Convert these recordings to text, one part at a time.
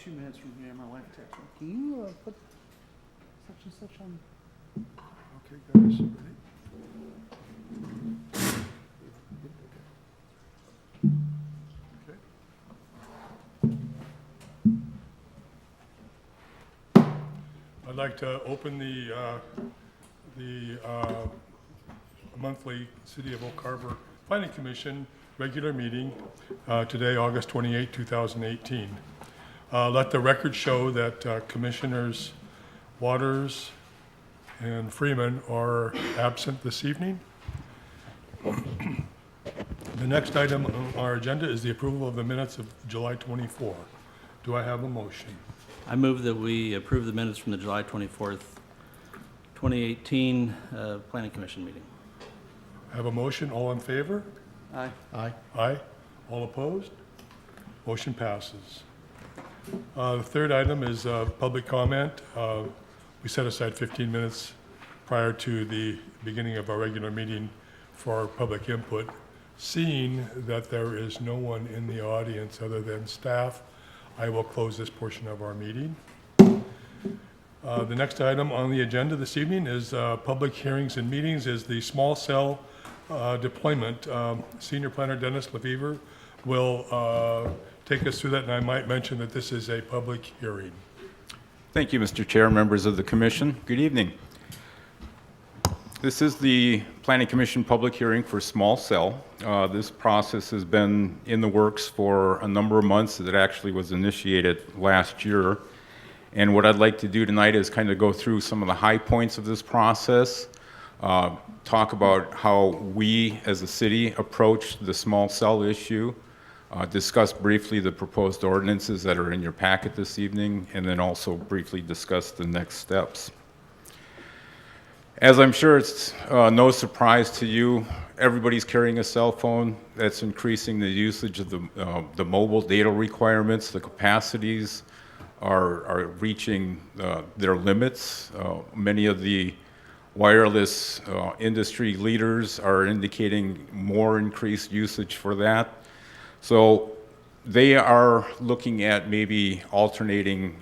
2 minutes from here. My wife texted me. Can you put such and such on? Okay, guys, ready? Okay. I'd like to open the monthly City of Oak Harbor Planning Commission regular meeting today, August 28, 2018. Let the record show that Commissioners Waters and Freeman are absent this evening. The next item on our agenda is the approval of the minutes of July 24. Do I have a motion? I move that we approve the minutes from the July 24th, 2018 Planning Commission meeting. I have a motion. All in favor? Aye. Aye. Aye. All opposed? Motion passes. The third item is public comment. We set aside 15 minutes prior to the beginning of our regular meeting for public input. Seeing that there is no one in the audience other than staff, I will close this portion of our meeting. The next item on the agenda this evening is public hearings and meetings is the small cell deployment. Senior Planner Dennis LeVever will take us through that, and I might mention that this is a public hearing. Thank you, Mr. Chair, members of the Commission. Good evening. This is the Planning Commission public hearing for small cell. This process has been in the works for a number of months. It actually was initiated last year. And what I'd like to do tonight is kind of go through some of the high points of this process, talk about how we as a city approach the small cell issue, discuss briefly the proposed ordinances that are in your packet this evening, and then also briefly discuss the next steps. As I'm sure it's no surprise to you, everybody's carrying a cell phone. That's increasing the usage of the mobile data requirements. The capacities are reaching their limits. Many of the wireless industry leaders are indicating more increased usage for that. So they are looking at maybe alternating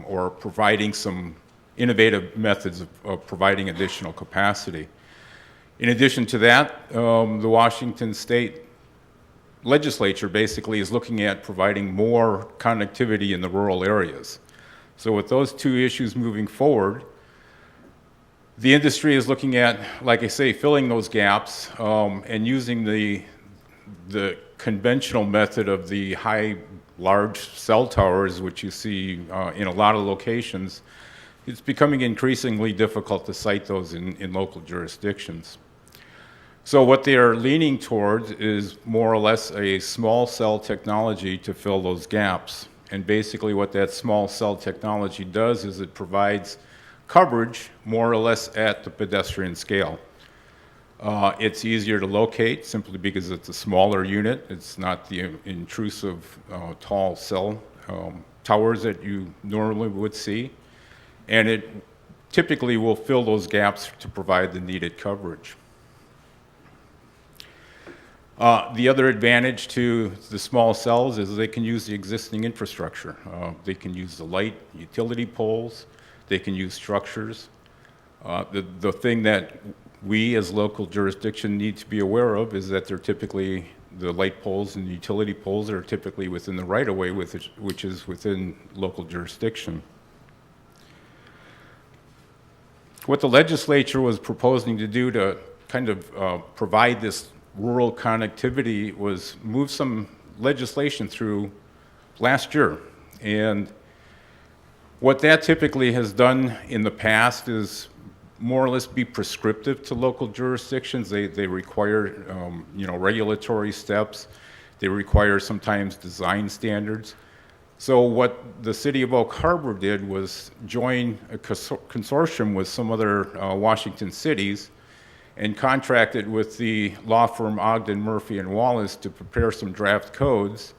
or providing some innovative methods of providing additional capacity. In addition to that, the Washington State Legislature basically is looking at providing more connectivity in the rural areas. So with those two issues moving forward, the industry is looking at, like I say, filling those gaps and using the conventional method of the large cell towers, which you see in a lot of locations. It's becoming increasingly difficult to site those in local jurisdictions. So what they are leaning towards is more or less a small cell technology to fill those gaps. And basically what that small cell technology does is it provides coverage more or less at the pedestrian scale. It's easier to locate simply because it's a smaller unit. It's not the intrusive tall cell towers that you normally would see. And it typically will fill those gaps to provide the needed coverage. The other advantage to the small cells is they can use the existing infrastructure. They can use the light utility poles. They can use structures. The thing that we as local jurisdiction need to be aware of is that they're typically, the light poles and the utility poles are typically within the right-of-way, which is within local jurisdiction. What the legislature was proposing to do to kind of provide this rural connectivity was move some legislation through last year. And what that typically has done in the past is more or less be prescriptive to local jurisdictions. They require regulatory steps. They require sometimes design standards. So what the City of Oak Harbor did was join a consortium with some other Washington cities and contracted with the law firm Ogden, Murphy & Wallace to prepare some draft codes,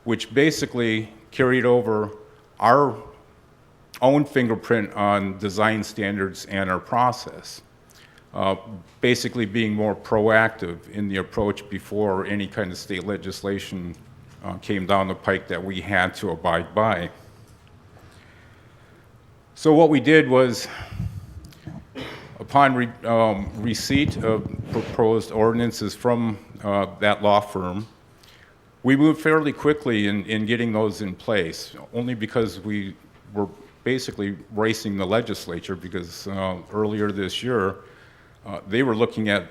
which basically carried over our own fingerprint on design standards and our process, basically being more proactive in the approach before any kind of state legislation came down the pike that we had to abide by. So what we did was, upon receipt of proposed ordinances from that law firm, we moved fairly quickly in getting those in place, only because we were basically racing the legislature, because earlier this year, they were looking at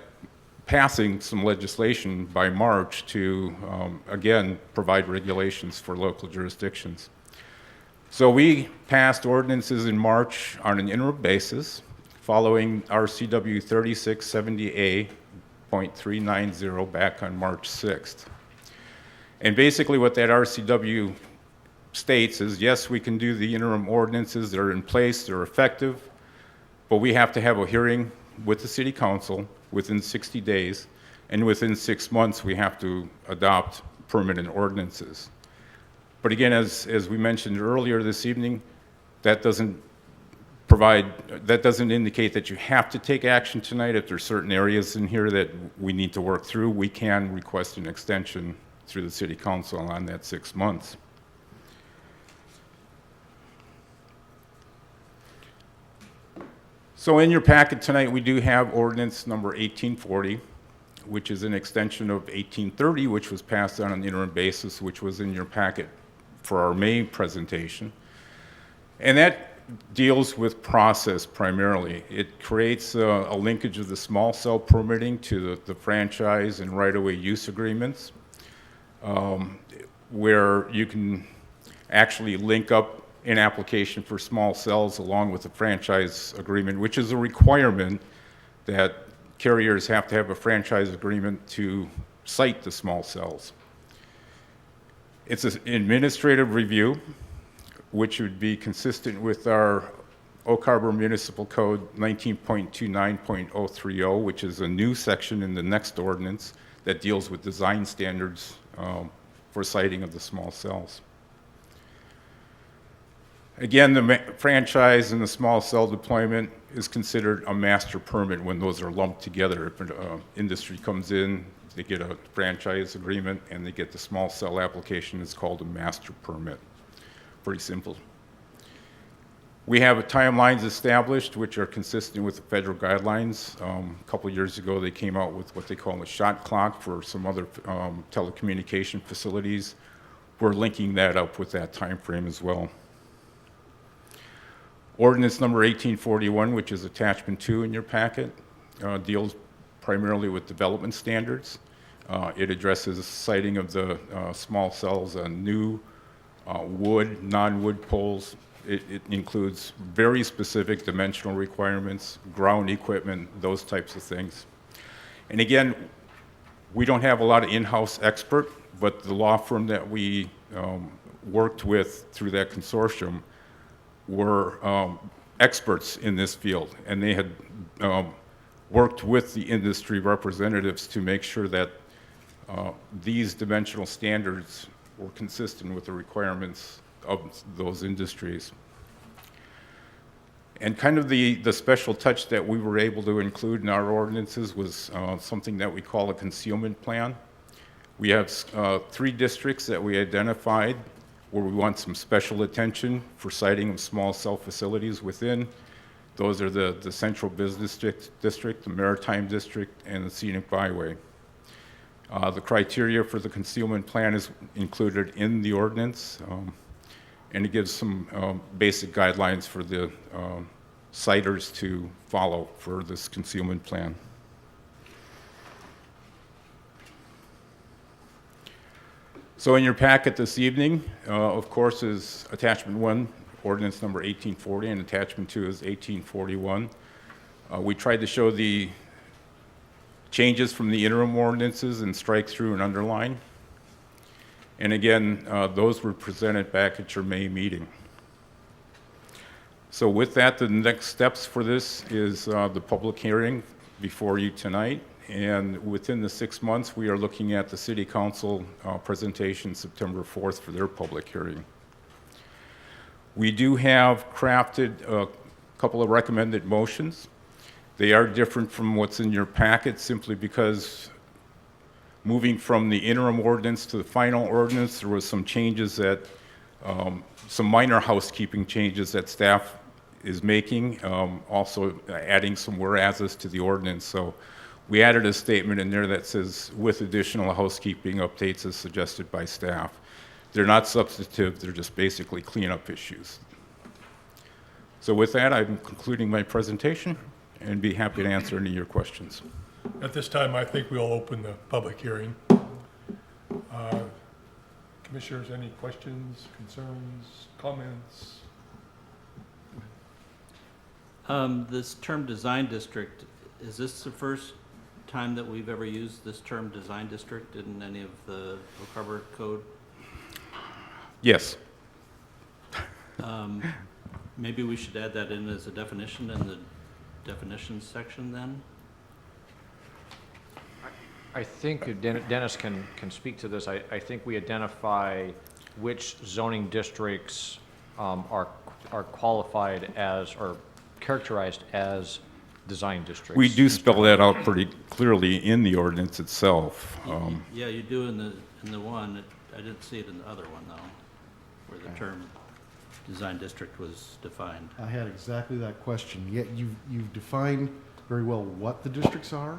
passing some legislation by March to, again, provide regulations for local jurisdictions. So we passed ordinances in March on an interim basis, following RCW 3670A.390 back on March 6th. And basically what that RCW states is, yes, we can do the interim ordinances that are in place, they're effective, but we have to have a hearing with the city council within 60 days, and within 6 months we have to adopt permanent ordinances. But again, as we mentioned earlier this evening, that doesn't indicate that you have to take action tonight. If there's certain areas in here that we need to work through, we can request an extension through the city council on that 6 months. So in your packet tonight, we do have ordinance number 1840, which is an extension of 1830, which was passed on an interim basis, which was in your packet for our May presentation. And that deals with process primarily. It creates a linkage of the small cell permitting to the franchise and right-of-way use agreements, where you can actually link up an application for small cells along with the franchise agreement, which is a requirement that carriers have to have a franchise agreement to site the small cells. It's an administrative review, which would be consistent with our Oak Harbor Municipal Code 19.29.030, which is a new section in the next ordinance that deals with design standards for siting of the small cells. Again, the franchise and the small cell deployment is considered a master permit when those are lumped together. If an industry comes in, they get a franchise agreement, and they get the small cell application, it's called a master permit. Pretty simple. We have timelines established which are consistent with the federal guidelines. A couple of years ago, they came out with what they call a shot clock for some other telecommunication facilities. We're linking that up with that time frame as well. Ordinance number 1841, which is attachment 2 in your packet, deals primarily with development standards. It addresses siting of the small cells on new wood, non-wood poles. It includes very specific dimensional requirements, ground equipment, those types of things. And again, we don't have a lot of in-house expert, but the law firm that we worked with through that consortium were experts in this field, and they had worked with the industry representatives to make sure that these dimensional standards were consistent with the requirements of those industries. And kind of the special touch that we were able to include in our ordinances was something that we call a concealment plan. We have 3 districts that we identified where we want some special attention for siting of small cell facilities within. Those are the Central Business District, the Maritime District, and the Scenic Byway. The criteria for the concealment plan is included in the ordinance, and it gives some basic guidelines for the siters to follow for this concealment plan. So in your packet this evening, of course, is attachment 1, ordinance number 1840, and attachment 2 is 1841. We tried to show the changes from the interim ordinances and strike through and underline. And again, those were presented back at your May meeting. So with that, the next steps for this is the public hearing before you tonight. And within the 6 months, we are looking at the City Council presentation September 4th for their public hearing. We do have crafted a couple of recommended motions. They are different from what's in your packet simply because moving from the interim ordinance to the final ordinance, there was some changes that, some minor housekeeping changes that staff is making, also adding some whereases to the ordinance. So we added a statement in there that says, with additional housekeeping updates as suggested by staff. They're not substantive, they're just basically cleanup issues. So with that, I'm concluding my presentation and be happy to answer any of your questions. At this time, I think we'll open the public hearing. Commissioners, any questions, concerns, comments? This term design district, is this the first time that we've ever used this term design district in any of the Oak Harbor Code? Yes. Maybe we should add that in as a definition in the definitions section then? I think Dennis can speak to this. I think we identify which zoning districts are qualified as, or characterized as design districts. We do spell that out pretty clearly in the ordinance itself. Yeah, you do in the one. I didn't see it in the other one though, where the term design district was defined. I had exactly that question. Yet you've defined very well what the districts are.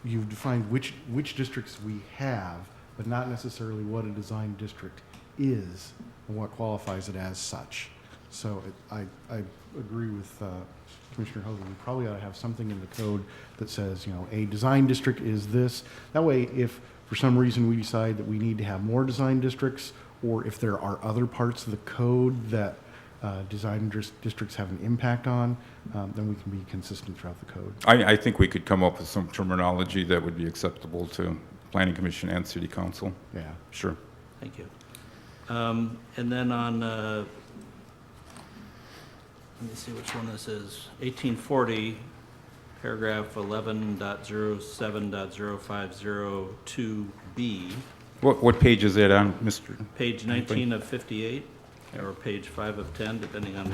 You've defined which districts we have, but not necessarily what a design district is and what qualifies it as such. So I agree with Commissioner Hogan. We probably ought to have something in the code that says, you know, a design district is this. That way, if for some reason we decide that we need to have more design districts, or if there are other parts of the code that design districts have an impact on, then we can be consistent throughout the code. I think we could come up with some terminology that would be acceptable to Planning Commission and City Council. Yeah. Sure. Thank you. And then on, let me see which one this is, 1840, paragraph 11.07.050.2B, What page is that on, Mr.? page 19 of 58, or page 5 of 10, depending on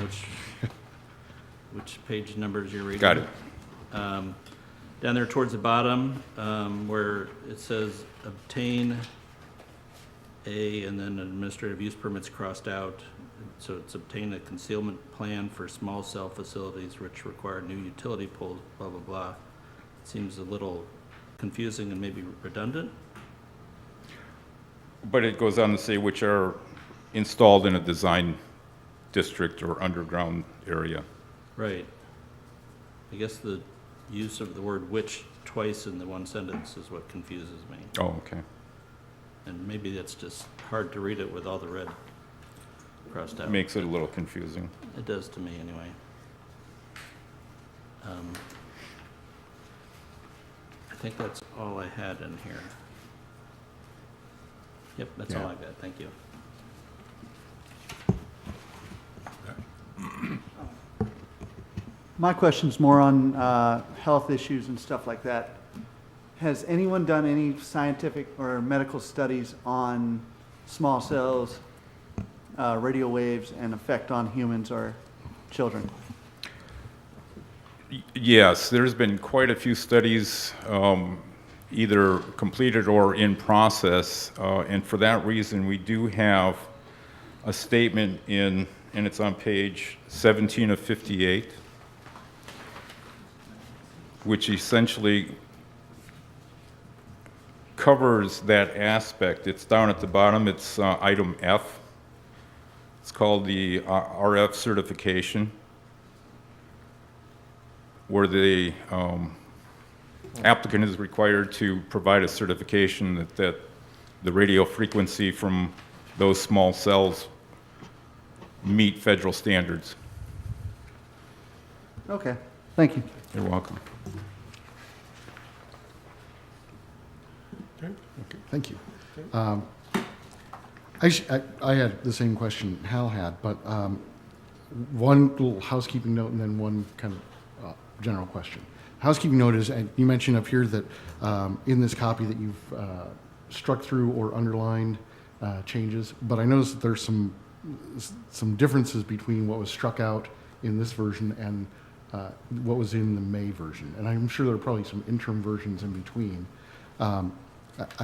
which page numbers you're reading. Got it. Down there towards the bottom, where it says obtain and then administrative use permits crossed out. So it's obtain a concealment plan for small cell facilities which require new utility poles, blah, blah, blah. It seems a little confusing and maybe redundant. But it goes on to say which are installed in a design district or underground area. Right. I guess the use of the word which twice in the one sentence is what confuses me. Oh, okay. And maybe that's just hard to read it with all the red crossed out. Makes it a little confusing. It does to me, anyway. I think that's all I had in here. Yep, that's all Yeah. I got. Thank you. My question's more on health issues and stuff like that. Has anyone done any scientific or medical studies on small cells, radio waves, and effect on humans or children? Yes, there's been quite a few studies, either completed or in process, and for that reason, we do have a statement and it's on page 17 of 58, which essentially covers that aspect. It's down at the bottom, it's item F. It's called the RF certification, where the applicant is required to provide a certification that the radio frequency from those small cells meet federal standards. Okay, thank you. You're welcome. Okay. Thank you. I had the same question Hal had, but one little housekeeping note and then one kind of general question. Housekeeping note is, and you mentioned up here that in this copy that you've struck through or underlined changes, but I noticed that there's some differences between what was struck out in this version and what was in the May version. And I'm sure there are probably some interim versions in between. I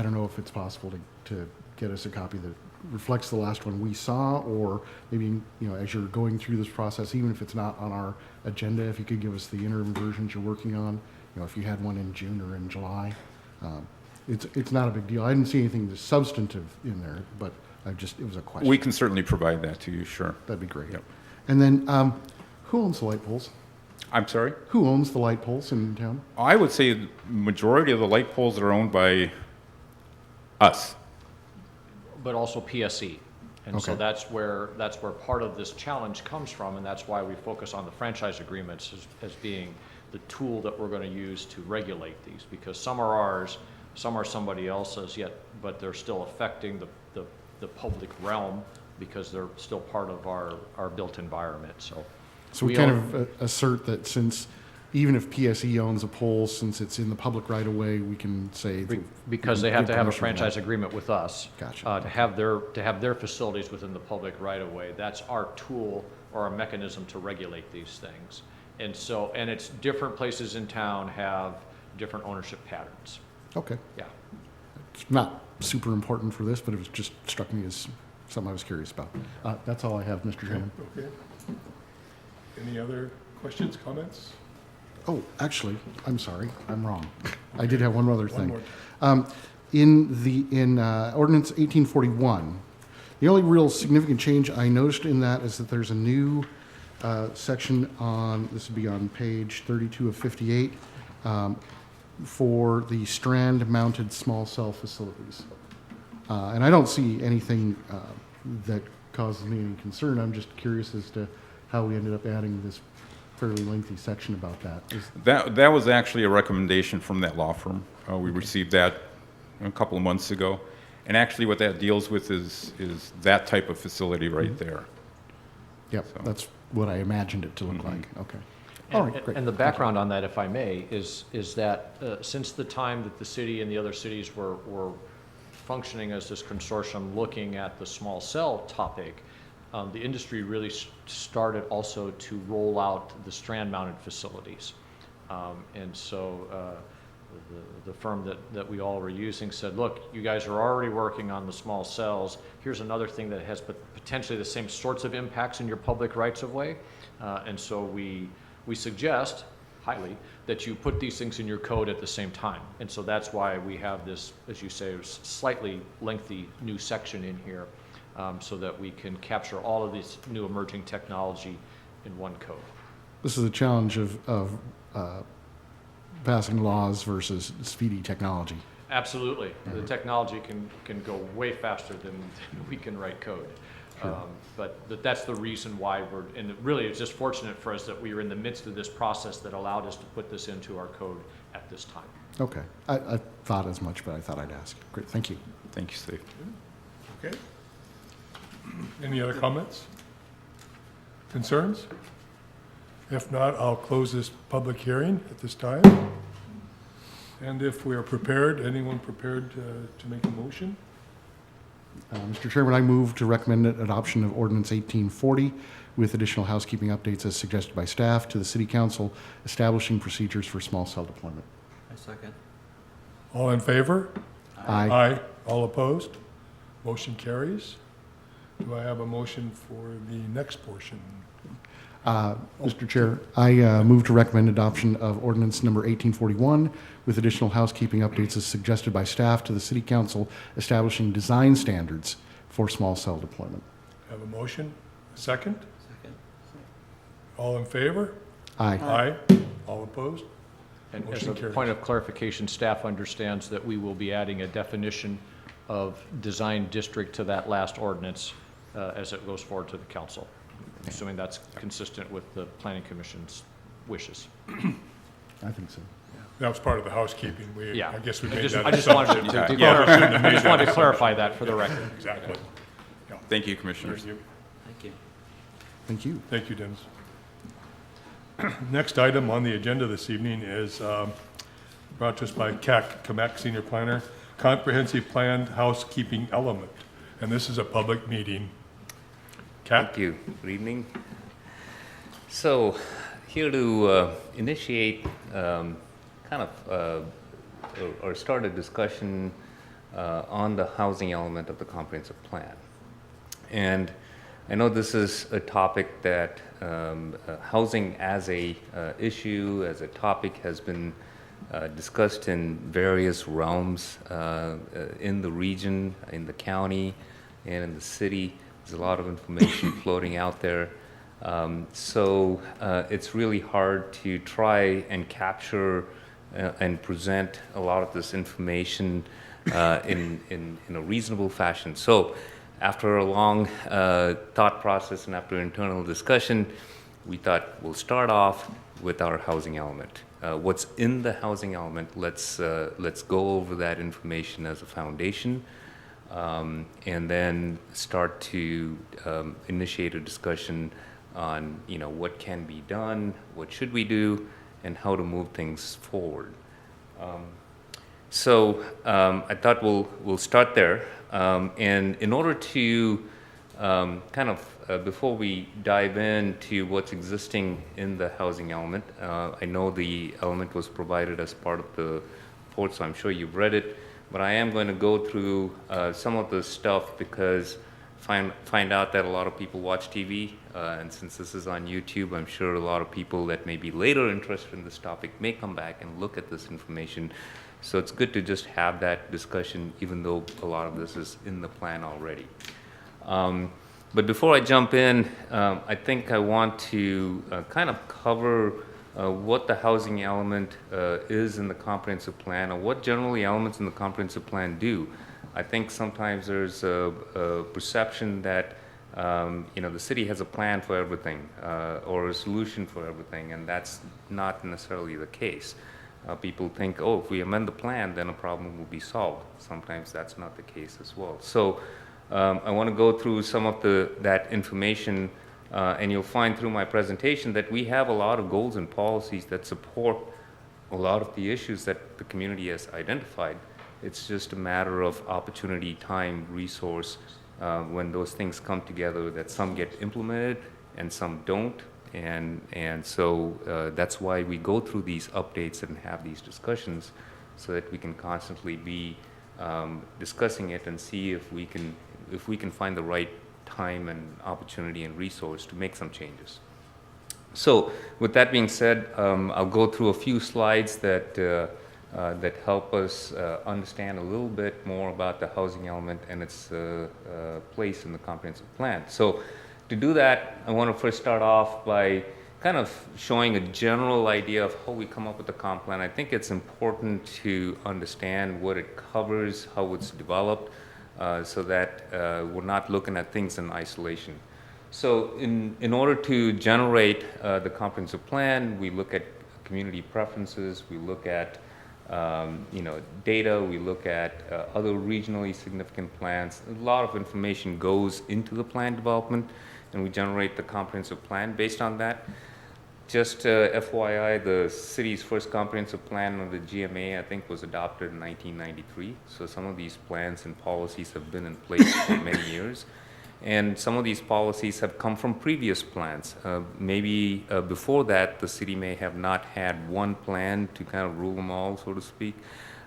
don't know if it's possible to get us a copy that reflects the last one we saw, or maybe, you know, as you're going through this process, even if it's not on our agenda, if you could give us the interim versions you're working on, you know, if you had one in June or in July. It's not a big deal. I didn't see anything that's substantive in there, but it was a question. We can certainly provide that to you, sure. That'd be great. Yep. And then, who owns the light poles? I'm sorry? Who owns the light poles in town? I would say the majority of the light poles are owned by us. But also PSE. And so Okay. that's where part of this challenge comes from, and that's why we focus on the franchise agreements as being the tool that we're going to use to regulate these, because some are ours, some are somebody else's, yet, but they're still affecting the public realm because they're still part of our built environment, so. So we kind of assert that since, even if PSE owns a pole, since it's in the public right of way, we can say. Because they have to have a franchise agreement with us. Gotcha. To have their facilities within the public right of way. That's our tool or our mechanism to regulate these things. And so, and it's different places in town have different ownership patterns. Okay. Yeah. It's not super important for this, but it was just struck me as something I was curious about. That's all I have, Mr. Chairman. Okay. Any other questions, comments? Oh, actually, I'm sorry, I'm wrong. I did have one other One thing. more. In ordinance 1841, the only real significant change I noticed in that is that there's a new section on, this would be on page 32 of 58, for the strand-mounted small cell facilities. And I don't see anything that causes me any concern. I'm just curious as to how we ended up adding this fairly lengthy section about that. That was actually a recommendation from that law firm. We received that a couple of months ago. And actually what that deals with is that type of facility right there. Yep, So. that's what I imagined it to look like. Okay. All right, great. And the background on that, if I may, is that since the time that the city and the other cities were functioning as this consortium looking at the small cell topic, the industry really started also to roll out the strand-mounted facilities. And so the firm that we all were using said, look, you guys are already working on the small cells. Here's another thing that has potentially the same sorts of impacts in your public rights-of-way. And so we suggest highly that you put these things in your code at the same time. And so that's why we have this, as you say, slightly lengthy new section in here, so that we can capture all of this new emerging technology in one code. This is a challenge of passing laws versus speedy technology. Absolutely. The technology can go way faster than we can write code. But that's the reason why and really it's just fortunate for us that we were in the midst of this process that allowed us to put this into our code at this time. Okay. I thought as much, but I thought I'd ask. Great, thank you. Thank you, Steve. Okay. Any other comments? Concerns? If not, I'll close this public hearing at this time. And if we are prepared, anyone prepared to make a motion? Mr. Chairman, I move to recommend adoption of ordinance 1840 with additional housekeeping updates as suggested by staff to the City Council establishing procedures for small cell deployment. I second. All in favor? Aye. Aye. All opposed? Motion carries. Do I have a motion for the next portion? Mr. Chair, I move to recommend adoption of ordinance number 1841 with additional housekeeping updates as suggested by staff to the City Council establishing design standards for small cell deployment. Have a motion? A second? Second. All in favor? Aye. Aye. All opposed? And as Motion a carries. point of clarification, staff understands that we will be adding a definition of design district to that last ordinance as it goes forward to the council, assuming that's consistent with the Planning Commission's wishes. I think so. That was part of the housekeeping. Yeah. I guess we I made just- that I just wanted assumption. to Yeah. I just wanted to clarify that for the record. Exactly. Thank you, Commissioners. Thank you. Thank you. Thank you. Thank you, Dennis. Next item on the agenda this evening is brought to us by CAC, Kamak Senior Planner, Comprehensive Planned Housekeeping Element. And this is a public meeting. CAC? Thank you. Good evening. So, here to initiate or start a discussion on the housing element of the comprehensive plan. And I know this is a topic that housing as a issue, as a topic, has been discussed in various realms in the region, in the county, and in the city. There's a lot of information floating out there. So it's really hard to try and capture and present a lot of this information in a reasonable fashion. So after a long thought process and after internal discussion, we thought we'll start off with our housing element. What's in the housing element, let's go over that information as a foundation, and then start to initiate a discussion on, you know, what can be done, what should we do, and how to move things forward. So I thought we'll start there. And in order to before we dive into what's existing in the housing element, I know the element was provided as part of the report, so I'm sure you've read it, but I am going to go through some of the stuff because find out that a lot of people watch TV, and since this is on YouTube, I'm sure a lot of people that may be later interested in this topic may come back and look at this information. So it's good to just have that discussion, even though a lot of this is in the plan already. But before I jump in, I think I want to kind of cover what the housing element is in the comprehensive plan, or what generally elements in the comprehensive plan do. I think sometimes there's a perception that the city has a plan for everything or a solution for everything, and that's not necessarily the case. People think, oh, if we amend the plan, then a problem will be solved. Sometimes that's not the case as well. So I want to go through some of that information, and you'll find through my presentation that we have a lot of goals and policies that support a lot of the issues that the community has identified. It's just a matter of opportunity, time, resource, when those things come together, that some get implemented and some don't. And so that's why we go through these updates and have these discussions, so that we can constantly be discussing it and see if we can find the right time and opportunity and resource to make some changes. So with that being said, I'll go through a few slides that help us understand a little bit more about the housing element and its place in the comprehensive plan. So to do that, I want to first start off by kind of showing a general idea of how we come up with the comp plan. I think it's important to understand what it covers, how it's developed, so that we're not looking at things in isolation. So in order to generate the comprehensive plan, we look at community preferences, we look at data, we look at other regionally significant plans. A lot of information goes into the plan development, and we generate the comprehensive plan based on that. Just FYI, the city's first comprehensive plan of the GMA, I think, was adopted in 1993. So some of these plans and policies have been in place for many years. And some of these policies have come from previous plans. Maybe before that, the city may have not had one plan to kind of rule them all, so to speak.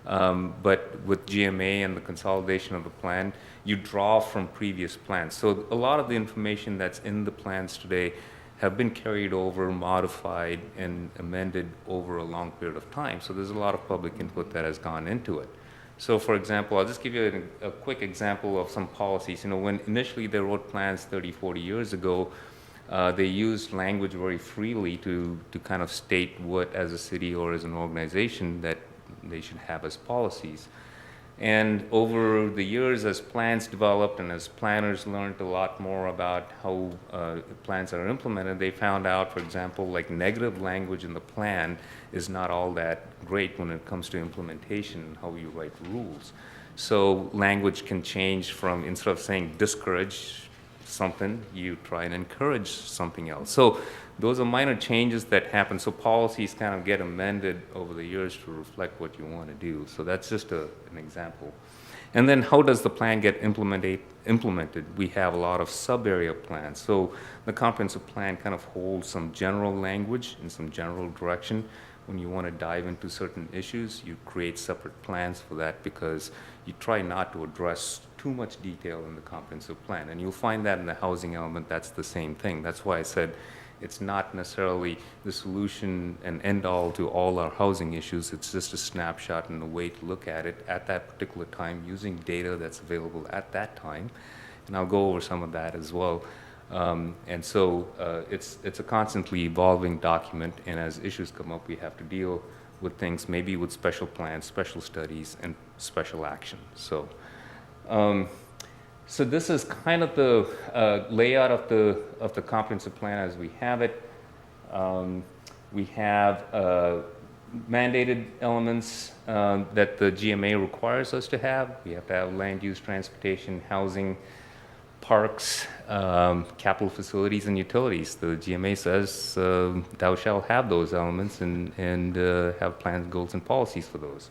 But with GMA and the consolidation of the plan, you draw from previous plans. So a lot of the information that's in the plans today have been carried over, modified, and amended over a long period of time. So there's a lot of public input that has gone into it. So for example, I'll just give you a quick example of some policies. When initially they wrote plans 30, 40 years ago, they used language very freely to kind of state what, as a city or as an organization, that they should have as policies. And over the years, as plans developed and as planners learned a lot more about how plans are implemented, they found out, for example, like negative language in the plan is not all that great when it comes to implementation, how you write rules. So language can change from, instead of saying discourage something, you try and encourage something else. So those are minor changes that happen. So policies kind of get amended over the years to reflect what you want to do. So that's just an example. And then how does the plan get implemented? We have a lot of sub-area plans. So the comprehensive plan kind of holds some general language and some general direction. When you want to dive into certain issues, you create separate plans for that, because you try not to address too much detail in the comprehensive plan. And you'll find that in the housing element, that's the same thing. That's why I said it's not necessarily the solution and end all to all our housing issues. It's just a snapshot and a way to look at it at that particular time using data that's available at that time. And I'll go over some of that as well. And so it's a constantly evolving document, and as issues come up, we have to deal with things, maybe with special plans, special studies, and special action. So, so this is kind of the layout of the comprehensive plan as we have it. We have mandated elements that the GMA requires us to have. We have to have land use, transportation, housing, parks, capital facilities, and utilities. The GMA says thou shalt have those elements and have plans, goals, and policies for those.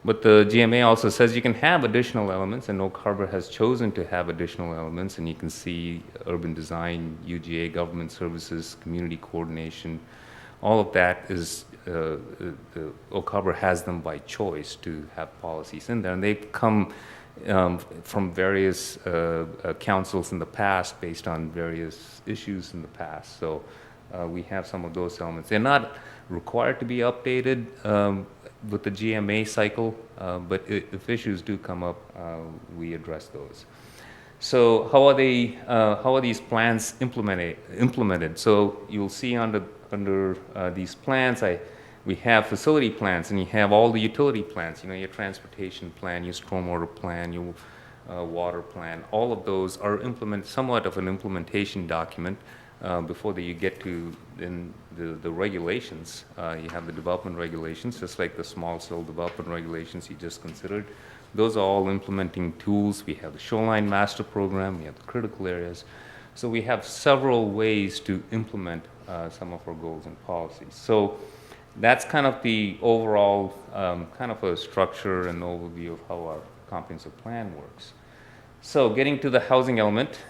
But the GMA also says you can have additional elements, and Oak Harbor has chosen to have additional elements, and you can see urban design, UGA, government services, community coordination. All of that is, Oak Harbor has them by choice to have policies in there, and they come from various councils in the past based on various issues in the past. So we have some of those elements. They're not required to be updated with the GMA cycle, but if issues do come up, we address those. So how are these plans implemented? So you'll see under these plans, we have facility plans, and you have all the utility plans, you know, your transportation plan, your stormwater plan, your water plan. All of those are somewhat of an implementation document before you get to the regulations. You have the development regulations, just like the small cell development regulations you just considered. Those are all implementing tools. We have the shoreline master program, we have the critical areas. So we have several ways to implement some of our goals and policies. So that's kind of the overall kind of a structure and overview of how our comprehensive plan works. So getting to the housing element,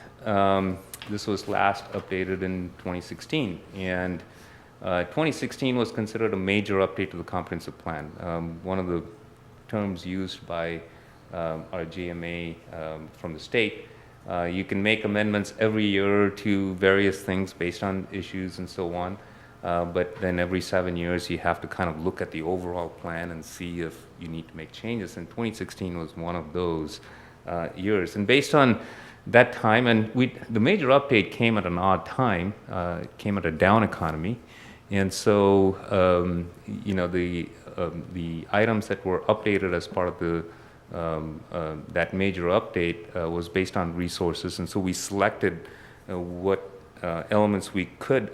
this was last updated in 2016, and 2016 was considered a major update to the comprehensive plan. One of the terms used by our GMA from the state, you can make amendments every year to various things based on issues and so on. But then every 7 years, you have to kind of look at the overall plan and see if you need to make changes. And 2016 was one of those years. And based on that time, and the major update came at an odd time. It came at a down economy. And so, you know, the items that were updated as part of that major update was based on resources. And so we selected what elements we could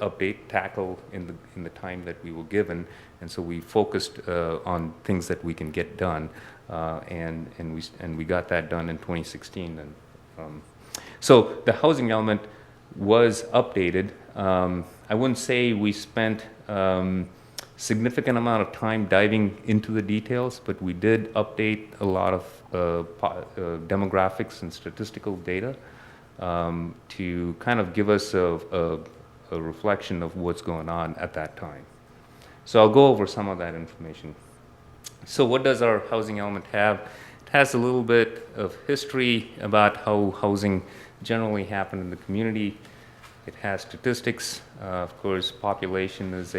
tackle in the time that we were given, and so we focused on things that we can get done, and we got that done in 2016. And so the housing element was updated. I wouldn't say we spent significant amount of time diving into the details, but we did update a lot of demographics and statistical data. To kind of give us a reflection of what's going on at that time. So I'll go over some of that information. So what does our housing element have? It has a little bit of history about how housing generally happened in the community. It has statistics. Of course, population is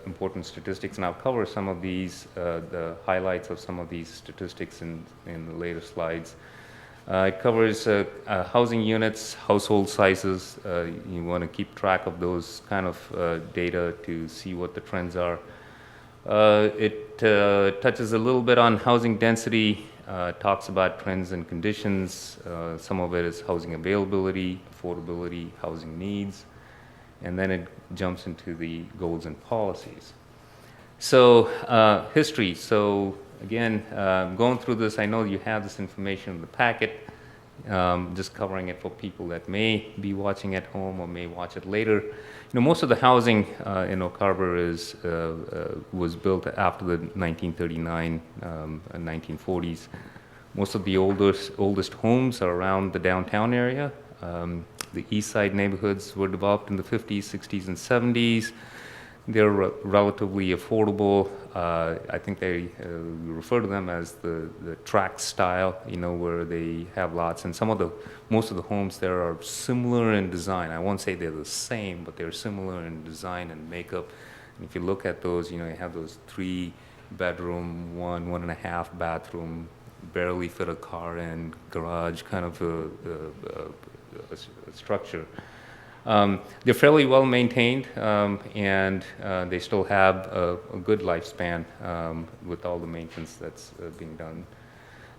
important statistics, and I'll cover some of these, the highlights of some of these statistics in the later slides. It covers housing units, household sizes. You want to keep track of those kind of data to see what the trends are. It touches a little bit on housing density, talks about trends and conditions. Some of it is housing availability, affordability, housing needs, and then it jumps into the goals and policies. So history. So again, going through this, I know you have this information in the packet. Just covering it for people that may be watching at home or may watch it later. You know, most of the housing in Oak Harbor was built after the 1939 and 1940s. Most of the oldest homes are around the downtown area. The east side neighborhoods were developed in the 50s, 60s, and 70s. They're relatively affordable. I think they refer to them as the tract style, where they have lots. And most of the homes there are similar in design. I won't say they're the same, but they're similar in design and makeup. And if you look at those, you have those 3-bedroom, 1.5 bathroom, barely fit a car in, garage kind of a structure. They're fairly well maintained, and they still have a good lifespan with all the maintenance that's being done.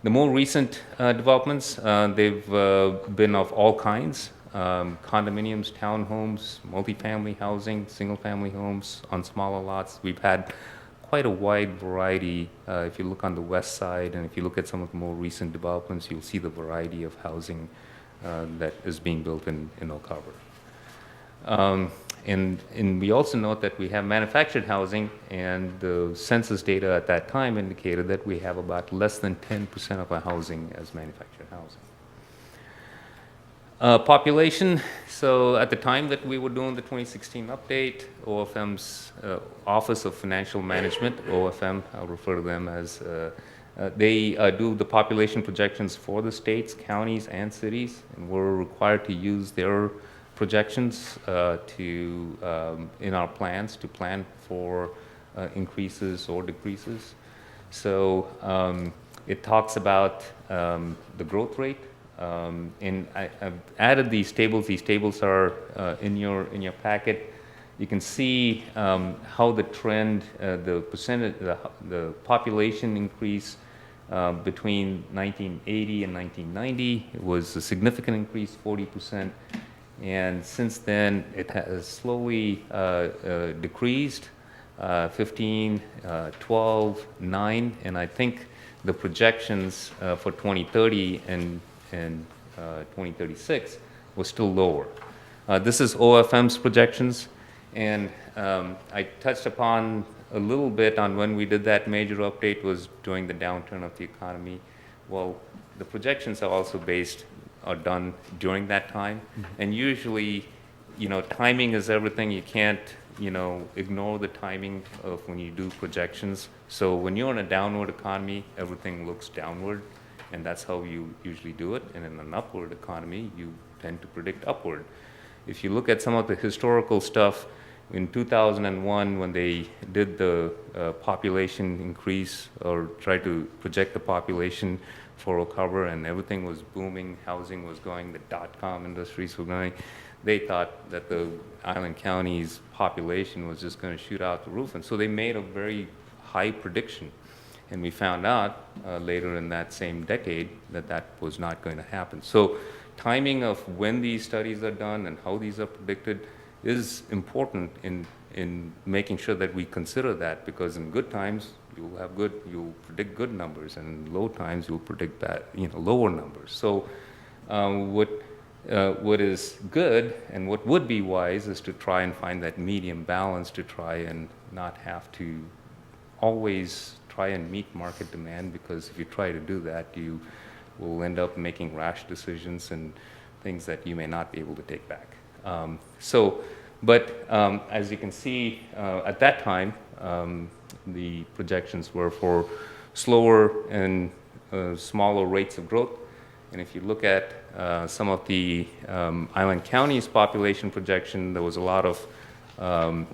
The more recent developments, they've been of all kinds: condominiums, townhomes, multifamily housing, single-family homes on smaller lots. We've had quite a wide variety. If you look on the west side, and if you look at some of the more recent developments, you'll see the variety of housing that is being built in Oak Harbor. And we also note that we have manufactured housing, and the census data at that time indicated that we have about less than 10% of our housing as manufactured housing. Population, so at the time that we were doing the 2016 update, OFM's Office of Financial Management, OFM, I'll refer to them as, they do the population projections for the states, counties, and cities, and we're required to use their projections in our plans to plan for increases or decreases. So it talks about the growth rate, and I've added these tables. These tables are in your packet. You can see how the trend, the percentage, the population increase between 1980 and 1990 was a significant increase, 40%. And since then, it has slowly decreased, 15, 12, 9, and I think the projections for 2030 and 2036 was still lower. This is OFM's projections, and I touched upon a little bit on when we did that major update was during the downturn of the economy. Well, the projections are also are done during that time. And usually, timing is everything. You can't, ignore the timing of when you do projections. So when you're in a downward economy, everything looks downward, and that's how you usually do it. And in an upward economy, you tend to predict upward. If you look at some of the historical stuff, in 2001, when they did the population increase or tried to project the population for Oak Harbor, and everything was booming, housing was going, the dot-com industries were going, they thought that the island county's population was just going to shoot out the roof. And so they made a very high prediction. And we found out later in that same decade that that was not going to happen. So timing of when these studies are done and how these are predicted is important in making sure that we consider that, because in good times, you'll predict good numbers, and in low times you'll predict bad, lower numbers. So what is good and what would be wise is to try and find that medium balance, to try and not have to always try and meet market demand, because if you try to do that, you will end up making rash decisions and things that you may not be able to take back. But as you can see, at that time, the projections were for slower and smaller rates of growth. And if you look at some of the island counties' population projection, there was a lot of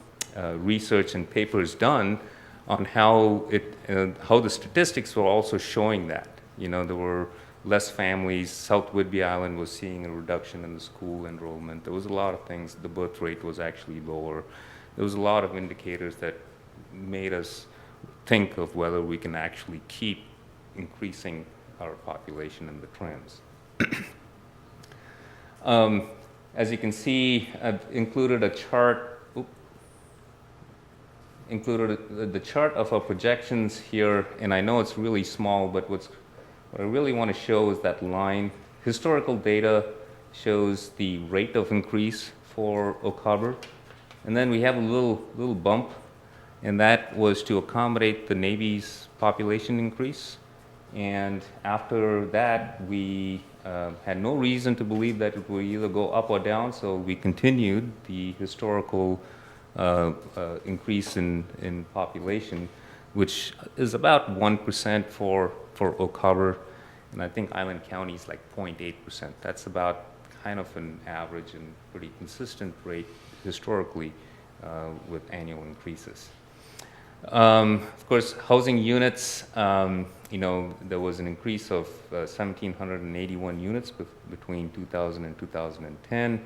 research and papers done on how the statistics were also showing that. There were less families. South Whidbey Island was seeing a reduction in the school enrollment. There was a lot of things. The birth rate was actually lower. There was a lot of indicators that made us think of whether we can actually keep increasing our population and the trends. As you can see, I've included a chart. The chart of our projections here, and I know it's really small, but what I really want to show is that line. Historical data shows the rate of increase for Oak Harbor, and then we have a little bump, and that was to accommodate the Navy's population increase. And after that, we had no reason to believe that it would either go up or down, so we continued the historical increase in population, which is about 1% for Oak Harbor, and I think Island County is like 0.8%. That's about kind of an average and pretty consistent rate historically with annual increases. Of course, housing units, there was an increase of 1,781 units between 2000 and 2010.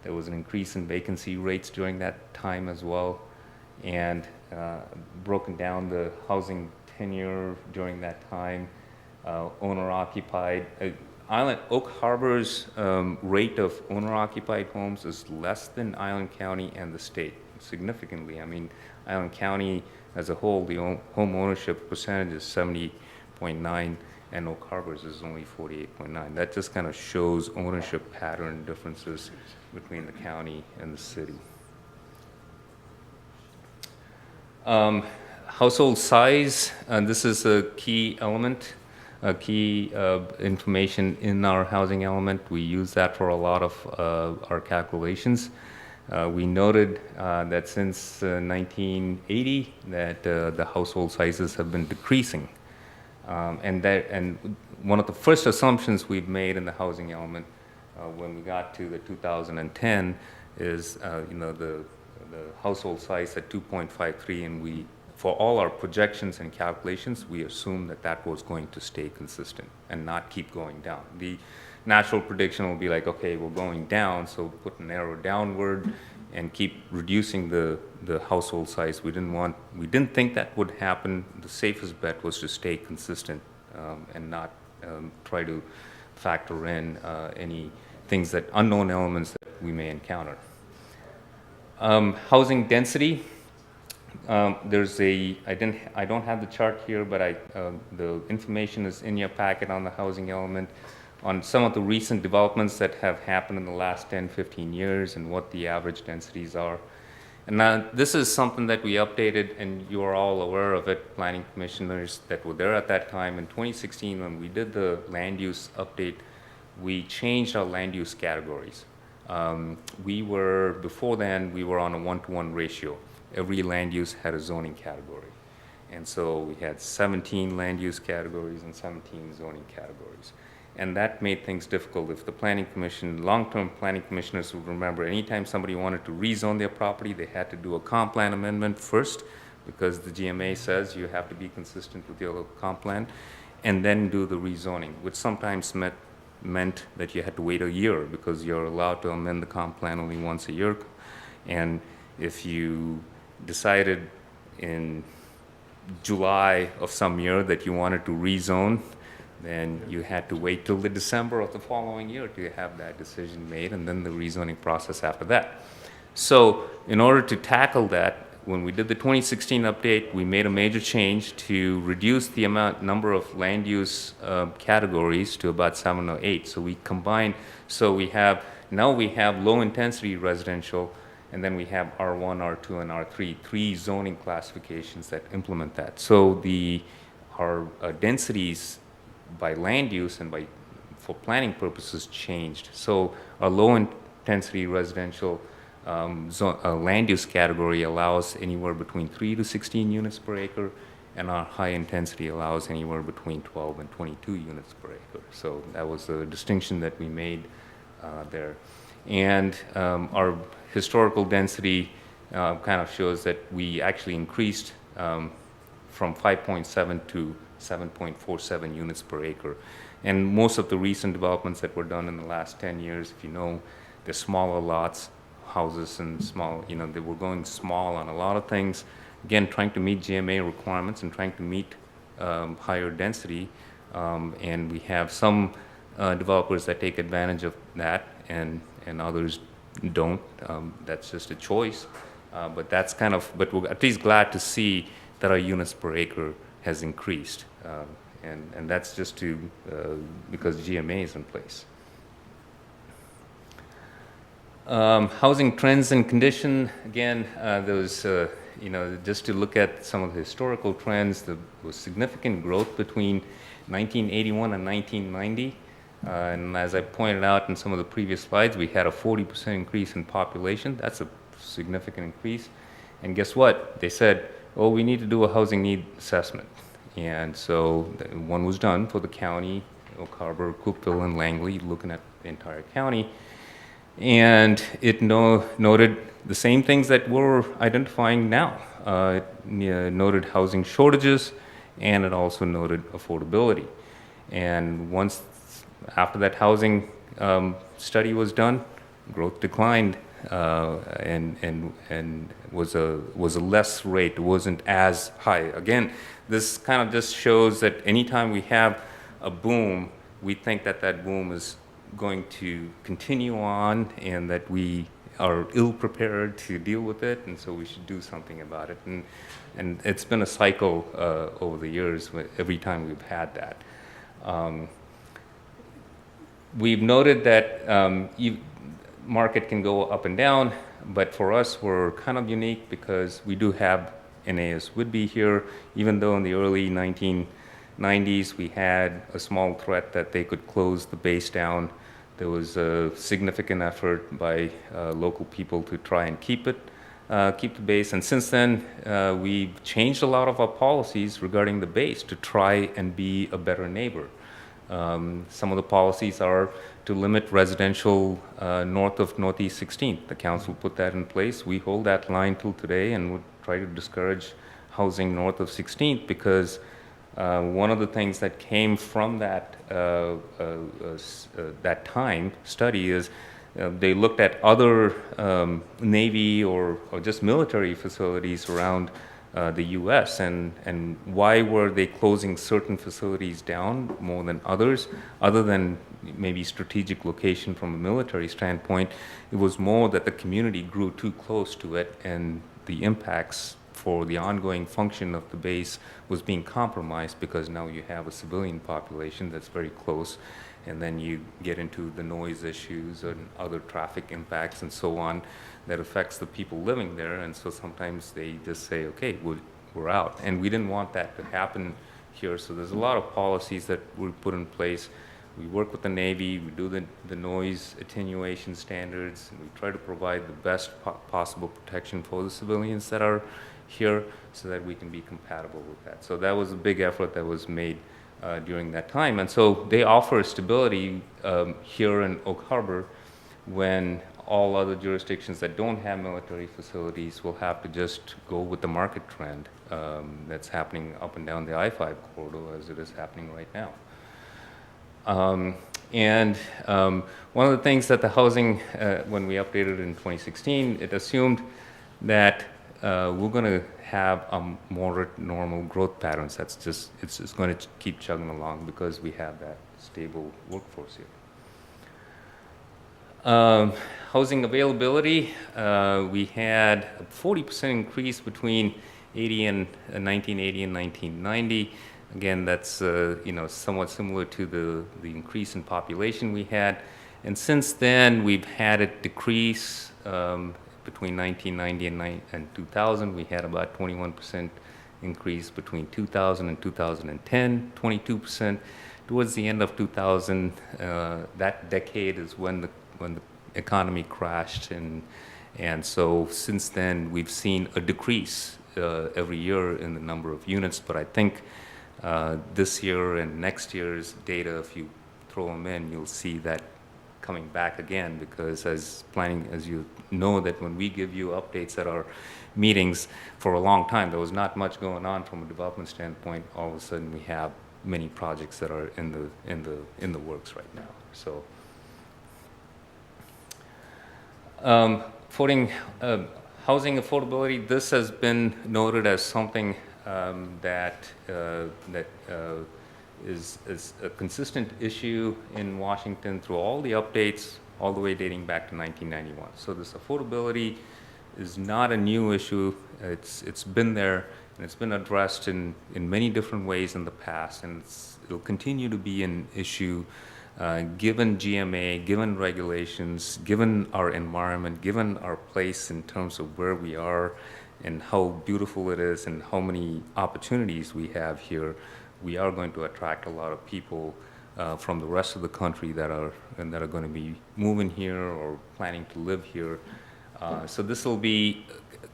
There was an increase in vacancy rates during that time as well, and broken down the housing tenure during that time, owner-occupied. Oak Harbor's rate of owner-occupied homes is less than Island County and the state, significantly. I mean, Island County as a whole, the home ownership percentage is 70.9, and Oak Harbor's is only 48.9. That just kind of shows ownership pattern differences between the county and the city. Household size, this is a key element, key information in our housing element. We use that for a lot of our calculations. We noted that since 1980 that the household sizes have been decreasing. And one of the first assumptions we've made in the housing element when we got to the 2010 is the household size at 2.53, and for all our projections and calculations, we assumed that was going to stay consistent and not keep going down. The natural prediction will be like, okay, we're going down, so put an arrow downward and keep reducing the household size. We didn't think that would happen. The safest bet was to stay consistent and not try to factor in any things unknown elements that we may encounter. Housing density. I don't have the chart here, but the information is in your packet on the housing element, on some of the recent developments that have happened in the last 10, 15 years and what the average densities are. And now this is something that we updated, and you are all aware of it, planning commissioners that were there at that time. In 2016, when we did the land use update, we changed our land use categories. Before then, we were on a 1-to-1 ratio. Every land use had a zoning category. And so we had 17 land use categories and 17 zoning categories. And that made things difficult. If the planning commission, long-term planning commissioners would remember, anytime somebody wanted to rezone their property, they had to do a comp plan amendment first, because the GMA says you have to be consistent with your local comp plan, and then do the rezoning, which sometimes meant that you had to wait a year, because you're allowed to amend the comp plan only once a year. And if you decided in July of some year that you wanted to rezone, then you had to wait till the December of the following year to have that decision made, and then the rezoning process after that. So in order to tackle that, when we did the 2016 update, we made a major change to reduce the number of land use categories to about 7 or 8. So we combined, now we have low intensity residential, and then we have R1, R2, and R3, 3 zoning classifications that implement that. So our densities by land use and for planning purposes changed. So our low intensity residential land use category allows anywhere between 3 to 16 units per acre, and our high intensity allows anywhere between 12 and 22 units per acre. So that was the distinction that we made there. And our historical density kind of shows that we actually increased from 5.7 to 7.47 units per acre. And most of the recent developments that were done in the last 10 years, if you know, they're smaller lots, houses, and small, they were going small on a lot of things. Again, trying to meet GMA requirements and trying to meet higher density. And we have some developers that take advantage of that, and others don't. That's just a choice. But we're at least glad to see that our units per acre has increased. And that's just because GMA is in place. Housing trends and condition, again, just to look at some of the historical trends, there was significant growth between 1981 and 1990. And as I pointed out in some of the previous slides, we had a 40% increase in population. That's a significant increase. And guess what? They said, oh, we need to do a housing need assessment. And so one was done for the county, Oak Harbor, Cookville, and Langley, looking at the entire county. And it noted the same things that we're identifying now. It noted housing shortages, and it also noted affordability. And after that housing study was done, growth declined and was a less rate. It wasn't as high. Again, this kind of just shows that anytime we have a boom, we think that that boom is going to continue on and that we are ill-prepared to deal with it, and so we should do something about it. And it's been a cycle over the years every time we've had that. We've noted that market can go up and down, but for us, we're kind of unique because we do have NAS Whidbey here, even though in the early 1990s we had a small threat that they could close the base down. There was a significant effort by local people to try and keep the base. And since then, we've changed a lot of our policies regarding the base to try and be a better neighbor. Some of the policies are to limit residential north of Northeast 16th. The council put that in place. We hold that line till today and would try to discourage housing north of 16th because one of the things that came from that time study is they looked at other Navy or just military facilities around the U.S. and why were they closing certain facilities down more than others, other than maybe strategic location from a military standpoint. It was more that the community grew too close to it and the impacts for the ongoing function of the base was being compromised because now you have a civilian population that's very close, and then you get into the noise issues and other traffic impacts and so on that affects the people living there, and so sometimes they just say, okay, we're out. And we didn't want that to happen here, so there's a lot of policies that we put in place. We work with the Navy, we do the noise attenuation standards, and we try to provide the best possible protection for the civilians that are here so that we can be compatible with that. So that was a big effort that was made during that time. And so they offer stability here in Oak Harbor when all other jurisdictions that don't have military facilities will have to just go with the market trend that's happening up and down the I-5 corridor as it is happening right now. One of the things that the housing, when we updated in 2016, it assumed that we're going to have a moderate normal growth patterns. That's just, it's going to keep chugging along because we have that stable workforce here. Housing availability, we had a 40% increase between 1980 and 1990. Again, that's somewhat similar to the increase in population we had. And since then, we've had it decrease between 1990 and 2000. We had about 21% increase between 2000 and 2010, 22%. Towards the end of 2000, that decade is when the economy crashed, and so since then we've seen a decrease every year in the number of units. But I think this year and next year's data, if you throw them in, you'll see that coming back again, because as you know, that when we give you updates at our meetings, for a long time there was not much going on from a development standpoint. All of a sudden we have many projects that are in the works right now. So housing affordability, this has been noted as something that is a consistent issue in Washington through all the updates, all the way dating back to 1991. So this affordability is not a new issue. It's been there, and it's been addressed in many different ways in the past, and it'll continue to be an issue given GMA, given regulations, given our environment, given our place in terms of where we are and how beautiful it is and how many opportunities we have here. We are going to attract a lot of people from the rest of the country that are going to be moving here or planning to live here. So this will be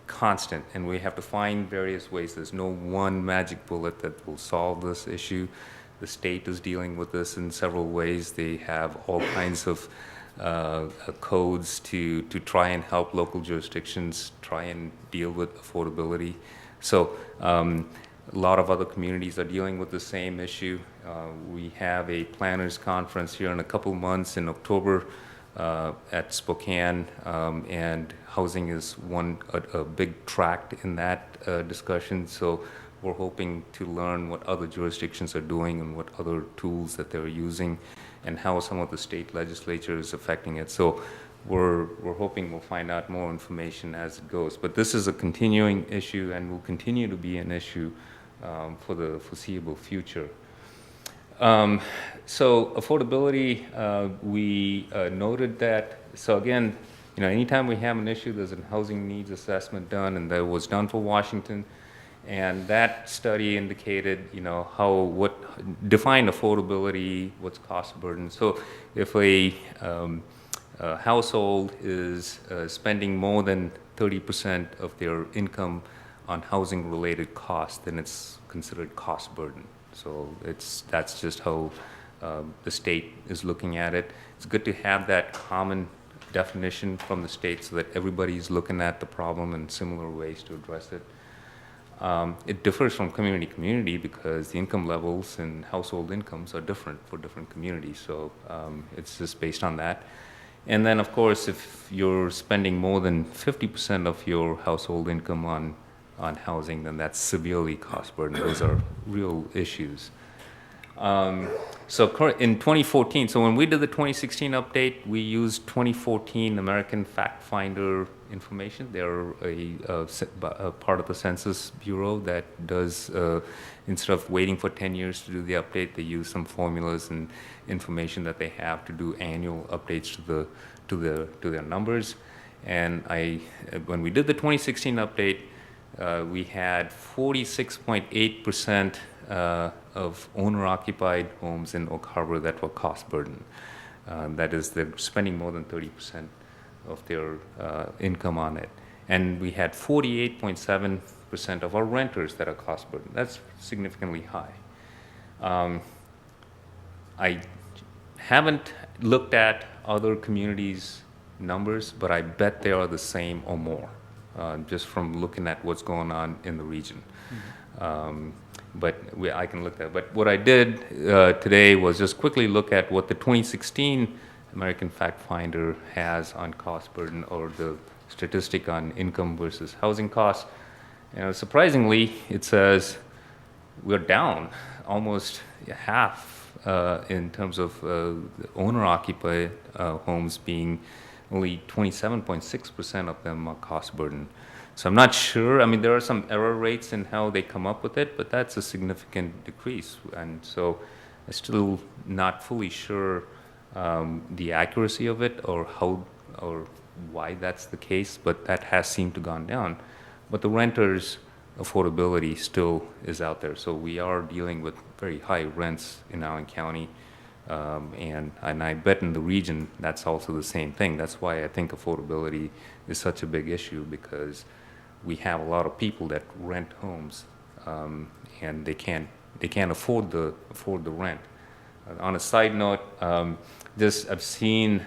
constant, and we have to find various ways. There's no one magic bullet that will solve this issue. The state is dealing with this in several ways. They have all kinds of codes to try and help local jurisdictions try and deal with affordability. So a lot of other communities are dealing with the same issue. We have a planners conference here in a couple months in October at Spokane, and housing is a big tract in that discussion. So we're hoping to learn what other jurisdictions are doing and what other tools that they're using and how some of the state legislature is affecting it. So we're hoping we'll find out more information as it goes. But this is a continuing issue and will continue to be an issue for the foreseeable future. So affordability, we noted that. So again, anytime we have an issue, there's a housing needs assessment done, and that was done for Washington. And that study indicated, what defined affordability, what's cost burden. So if a household is spending more than 30% of their income on housing-related costs, then it's considered cost burden. So that's just how the state is looking at it. It's good to have that common definition from the state so that everybody's looking at the problem in similar ways to address it. It differs from community to community because the income levels and household incomes are different for different communities. So it's just based on that. And then, of course, if you're spending more than 50% of your household income on housing, then that's severely cost burden. Those are real issues. So in 2014, so when we did the 2016 update, we used 2014 American Fact Finder information. They're a part of the Census Bureau that does, instead of waiting for 10 years to do the update, they use some formulas and information that they have to do annual updates to their numbers. And when we did the 2016 update, we had 46.8% of owner-occupied homes in Oak Harbor that were cost burden. That is, they're spending more than 30% of their income on it. And we had 48.7% of our renters that are cost burden. That's significantly high. I haven't looked at other communities' numbers, but I bet they are the same or more, just from looking at what's going on in the region. Mm-hmm. I can look at. But what I did today was just quickly look at what the 2016 American Fact Finder has on cost burden, or the statistic on income versus housing costs. Surprisingly, it says we're down almost half in terms of owner-occupied homes being only 27.6% of them are cost burden. So I'm not sure. I mean, there are some error rates in how they come up with it, but that's a significant decrease. And so I'm still not fully sure the accuracy of it or how or why that's the case, but that has seemed to gone down. But the renters' affordability still is out there. So we are dealing with very high rents in Allen County. And I bet in the region that's also the same thing. That's why I think affordability is such a big issue, because we have a lot of people that rent homes, and they can't afford the rent. On a side note, I've seen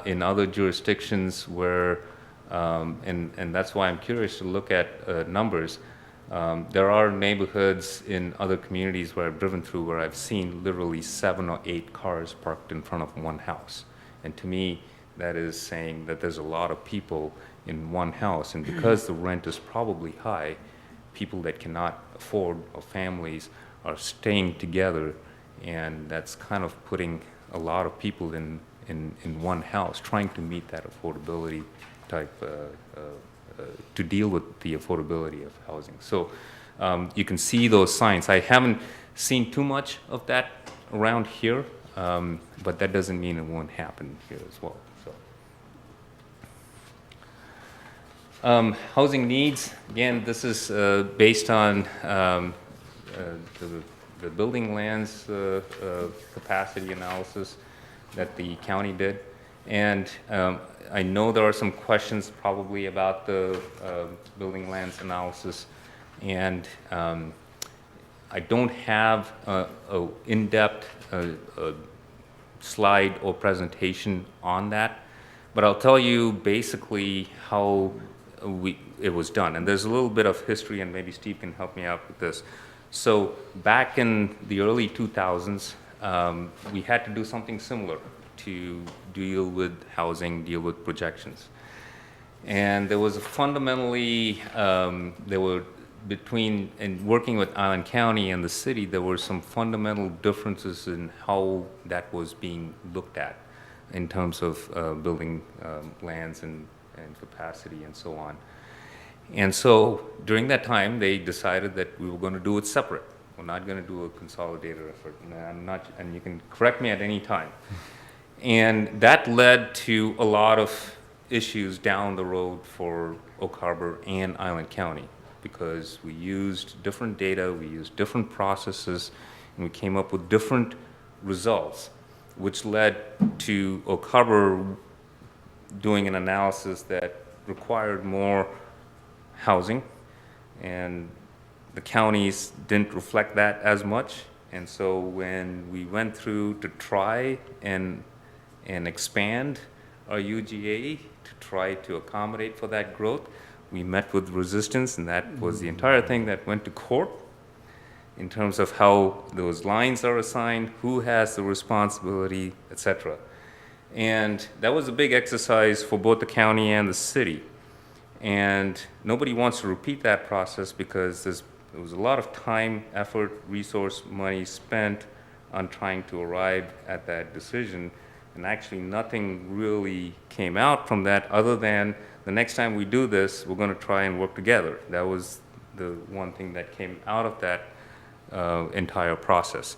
in other jurisdictions where, and that's why I'm curious to look at numbers. There are neighborhoods in other communities where I've driven through where I've seen literally 7 or 8 cars parked in front of one house. And to me, that is saying that there's a lot of people in one house. And because the rent is probably high, people that cannot afford, or families, are staying together. And that's kind of putting a lot of people in one house, trying to meet that affordability type to deal with the affordability of housing. So you can see those signs. I haven't seen too much of that around here, but that doesn't mean it won't happen here as well. So housing needs, again, this is based on the building lands capacity analysis that the county did. And I know there are some questions probably about the building lands analysis, and I don't have a in-depth slide or presentation on that, but I'll tell you basically how it was done. And there's a little bit of history, and maybe Steve can help me out with this. So back in the early 2000s, we had to do something similar to deal with housing, deal with projections. And there was a fundamentally, there were between, and working with Island County and the city, there were some fundamental differences in how that was being looked at in terms of building lands and capacity and so on. And so during that time, they decided that we were going to do it separate. We're not going to do a consolidated effort. And you can correct me at any time. And that led to a lot of issues down the road for Oak Harbor and Island County, because we used different data, we used different processes, and we came up with different results, which led to Oak Harbor doing an analysis that required more housing, and the counties didn't reflect that as much. And so when we went through to try and expand our UGA to try to accommodate for that growth, we met with resistance, and that was the entire thing that went to court in terms of how those lines are assigned, who has the responsibility, etc. And that was a big exercise for both the county and the city. And nobody wants to repeat that process, because there was a lot of time, effort, resource, money spent on trying to arrive at that decision. And actually nothing really came out from that, other than the next time we do this, we're going to try and work together. That was the one thing that came out of that entire process.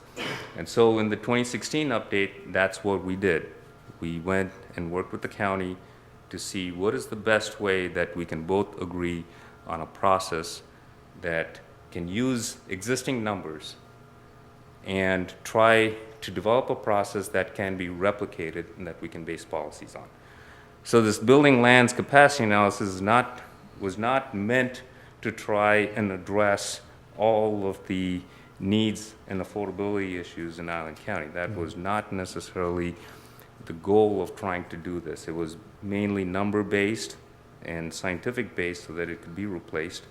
And so in the 2016 update, that's what we did. We went and worked with the county to see what is the best way that we can both agree on a process that can use existing numbers and try to develop a process that can be replicated and that we can base policies on. So this building lands capacity analysis was not meant to try and address all of the needs and affordability issues in Island County. That was not necessarily the goal of trying to do this. It was mainly number-based and scientific-based so that it could be replaced,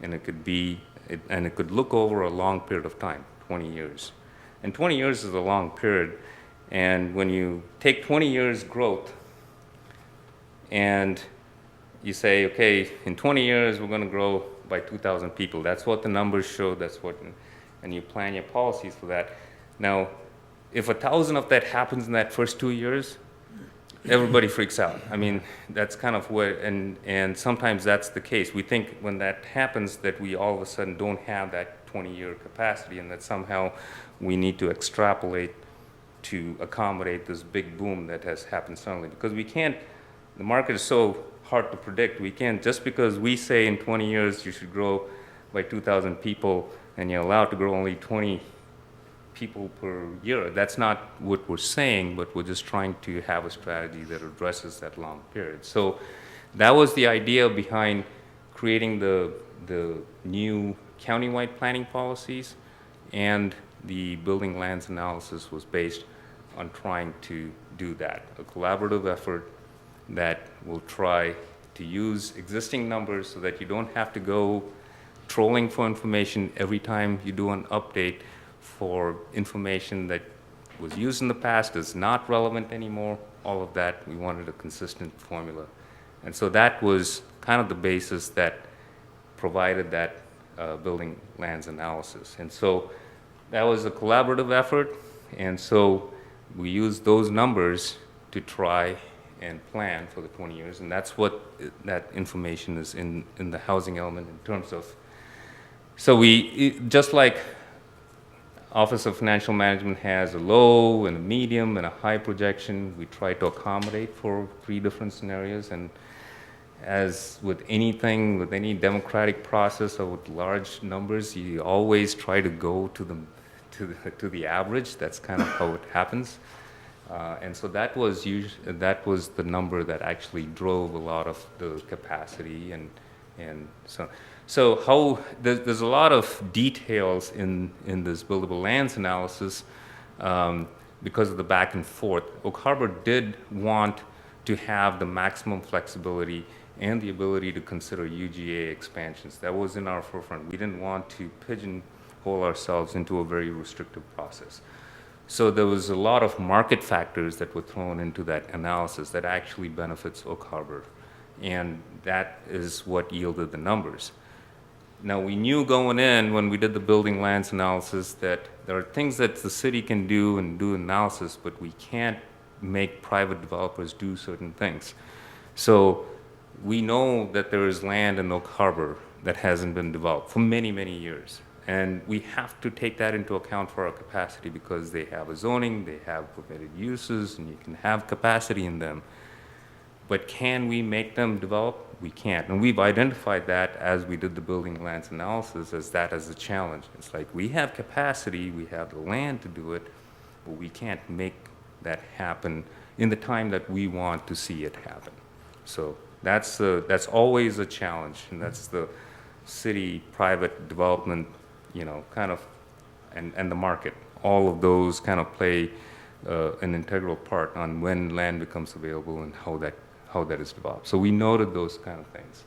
and it could look over a long period of time, 20 years. And 20 years is a long period, and when you take 20 years growth and you say, okay, in 20 years we're going to grow by 2,000 people. That's what the numbers show, and you plan your policies for that. Now, if 1,000 of that happens in that first 2 years, everybody freaks out. I mean, that's kind of what, and sometimes that's the case. We think when that happens that we all of a sudden don't have that 20-year capacity, and that somehow we need to extrapolate to accommodate this big boom that has happened suddenly. Because we can't, the market is so hard to predict. We can't, just because we say in 20 years you should grow by 2,000 people and you're allowed to grow only 20 people per year. That's not what we're saying, but we're just trying to have a strategy that addresses that long period. So that was the idea behind creating the new countywide planning policies, and the building lands analysis was based on trying to do that, a collaborative effort that will try to use existing numbers so that you don't have to go trolling for information every time you do an update for information that was used in the past, is not relevant anymore. All of that, we wanted a consistent formula. And so that was kind of the basis that provided that building lands analysis. And so that was a collaborative effort, and so we used those numbers to try and plan for the 20 years, and that's what that information is in the housing element in terms of. So we, just like Office of Financial Management has a low and a medium and a high projection, we try to accommodate for 3 different scenarios. And as with anything, with any democratic process or with large numbers, you always try to go to the average. That's kind of how it happens. And so that was the number that actually drove a lot of the capacity and so how there's a lot of details in this buildable lands analysis because of the back and forth. Oak Harbor did want to have the maximum flexibility and the ability to consider UGA expansions. That was in our forefront. We didn't want to pigeonhole ourselves into a very restrictive process. So there was a lot of market factors that were thrown into that analysis that actually benefits Oak Harbor. And that is what yielded the numbers. Now, we knew going in when we did the building lands analysis that there are things that the city can do and do analysis, but we can't make private developers do certain things. So we know that there is land in Oak Harbor that hasn't been developed for many, many years. And we have to take that into account for our capacity because they have a zoning, they have permitted uses, and you can have capacity in them. But can we make them develop? We can't. And we've identified that as we did the building lands analysis as a challenge. It's like we have capacity, we have the land to do it, but we can't make that happen in the time that we want to see it happen. So that's always a challenge, and that's the city-private development, kind of, and the market. All of those kind of play an integral part on when land becomes available and how that is developed. So we noted those kind of things.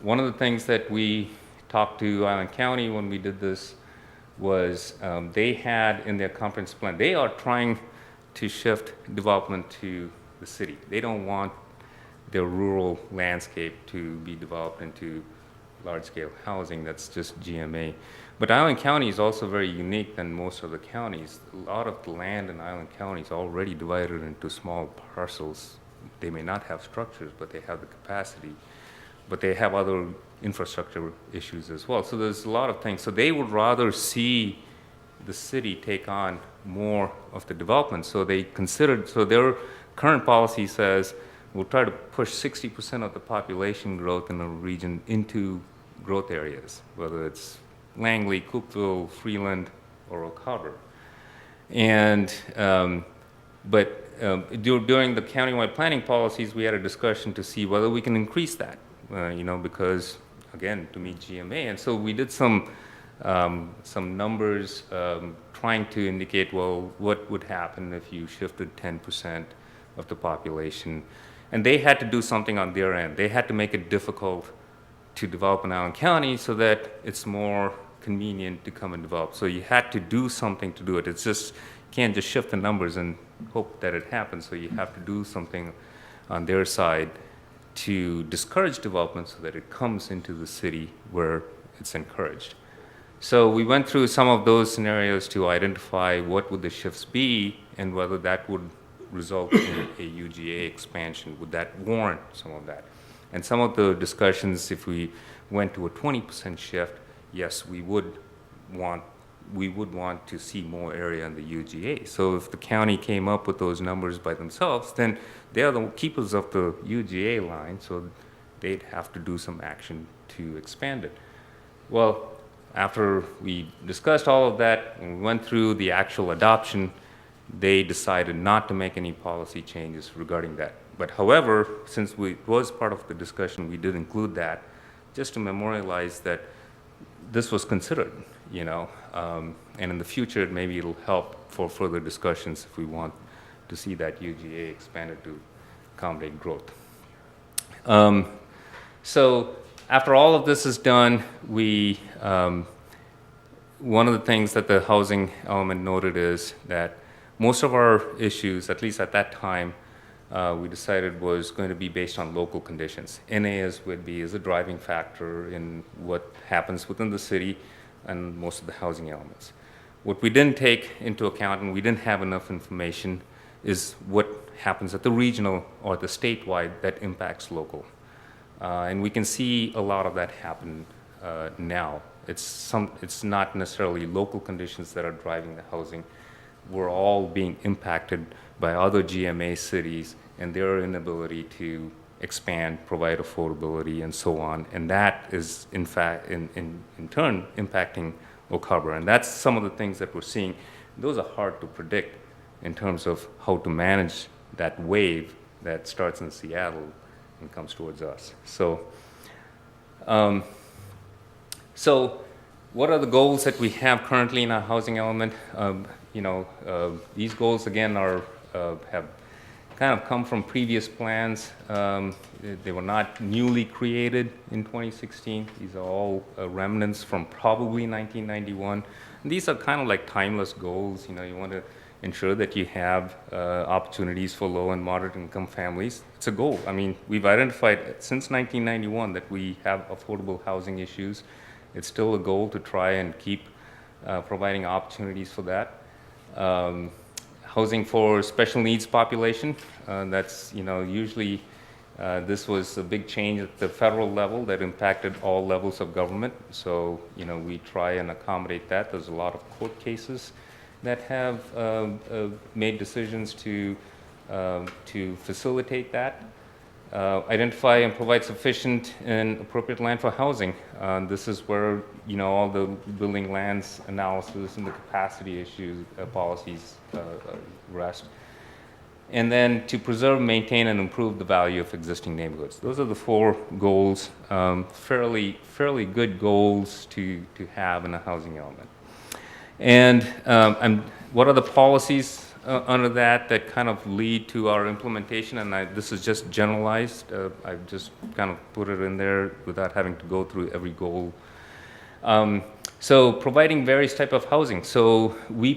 One of the things that we talked to Island County when we did this was they had in their comprehensive plan, they are trying to shift development to the city. They don't want their rural landscape to be developed into large-scale housing. That's just GMA. But Island County is also very unique than most of the counties. A lot of the land in Island County is already divided into small parcels. They may not have structures, but they have the capacity. But they have other infrastructure issues as well. So there's a lot of things. So they would rather see the city take on more of the development. So they considered, so their current policy says we'll try to push 60% of the population growth in the region into growth areas, whether it's Langley, Cookville, Freeland, or Oak Harbor. And, during the countywide planning policies, we had a discussion to see whether we can increase that, because, again, to meet GMA. And so we did some numbers trying to indicate, well, what would happen if you shifted 10% of the population. And they had to do something on their end. They had to make it difficult to develop in Allen County so that it's more convenient to come and develop. So you had to do something to do it. It's just, you can't just shift the numbers and hope that it happens. So you have to do something on their side to discourage development so that it comes into the city where it's encouraged. So we went through some of those scenarios to identify what would the shifts be and whether that would result in a UGA expansion. Would that warrant some of that? And some of the discussions, if we went to a 20% shift, yes, we would want to see more area in the UGA. So if the county came up with those numbers by themselves, then they are the keepers of the UGA line, so they'd have to do some action to expand it. Well, after we discussed all of that and we went through the actual adoption, they decided not to make any policy changes regarding that. But however, since it was part of the discussion, we did include that just to memorialize that this was considered, and in the future, maybe it'll help for further discussions if we want to see that UGA expanded to accommodate growth. So after all of this is done, one of the things that the housing element noted is that most of our issues, at least at that time, we decided was going to be based on local conditions. NAS would be as a driving factor in what happens within the city and most of the housing elements. What we didn't take into account, and we didn't have enough information, is what happens at the regional or the statewide that impacts local. And we can see a lot of that happen now. It's not necessarily local conditions that are driving the housing. We're all being impacted by other GMA cities and their inability to expand, provide affordability, and so on. And that is, in fact, in turn, impacting Oak Harbor. And that's some of the things that we're seeing. Those are hard to predict. in terms of how to manage that wave that starts in Seattle and comes towards us. So what are the goals that we have currently in our housing element? These goals again have kind of come from previous plans. They were not newly created in 2016. These are all remnants from probably 1991. And these are kind of like timeless goals. You want to ensure that you have opportunities for low and moderate income families. It's a goal. I mean, we've identified since 1991 that we have affordable housing issues. It's still a goal to try and keep providing opportunities for that. Housing for special needs population, that's, usually this was a big change at the federal level that impacted all levels of government. So, we try and accommodate that. There's a lot of court cases that have made decisions to facilitate that. Identify and provide sufficient and appropriate land for housing. This is where all the building lands analysis and the capacity issues policies rest. And then to preserve, maintain, and improve the value of existing neighborhoods. Those are the 4 goals, fairly good goals to have in a housing element. And what are the policies under that kind of lead to our implementation? And this is just generalized. I've just kind of put it in there without having to go through every goal. So providing various type of housing. So we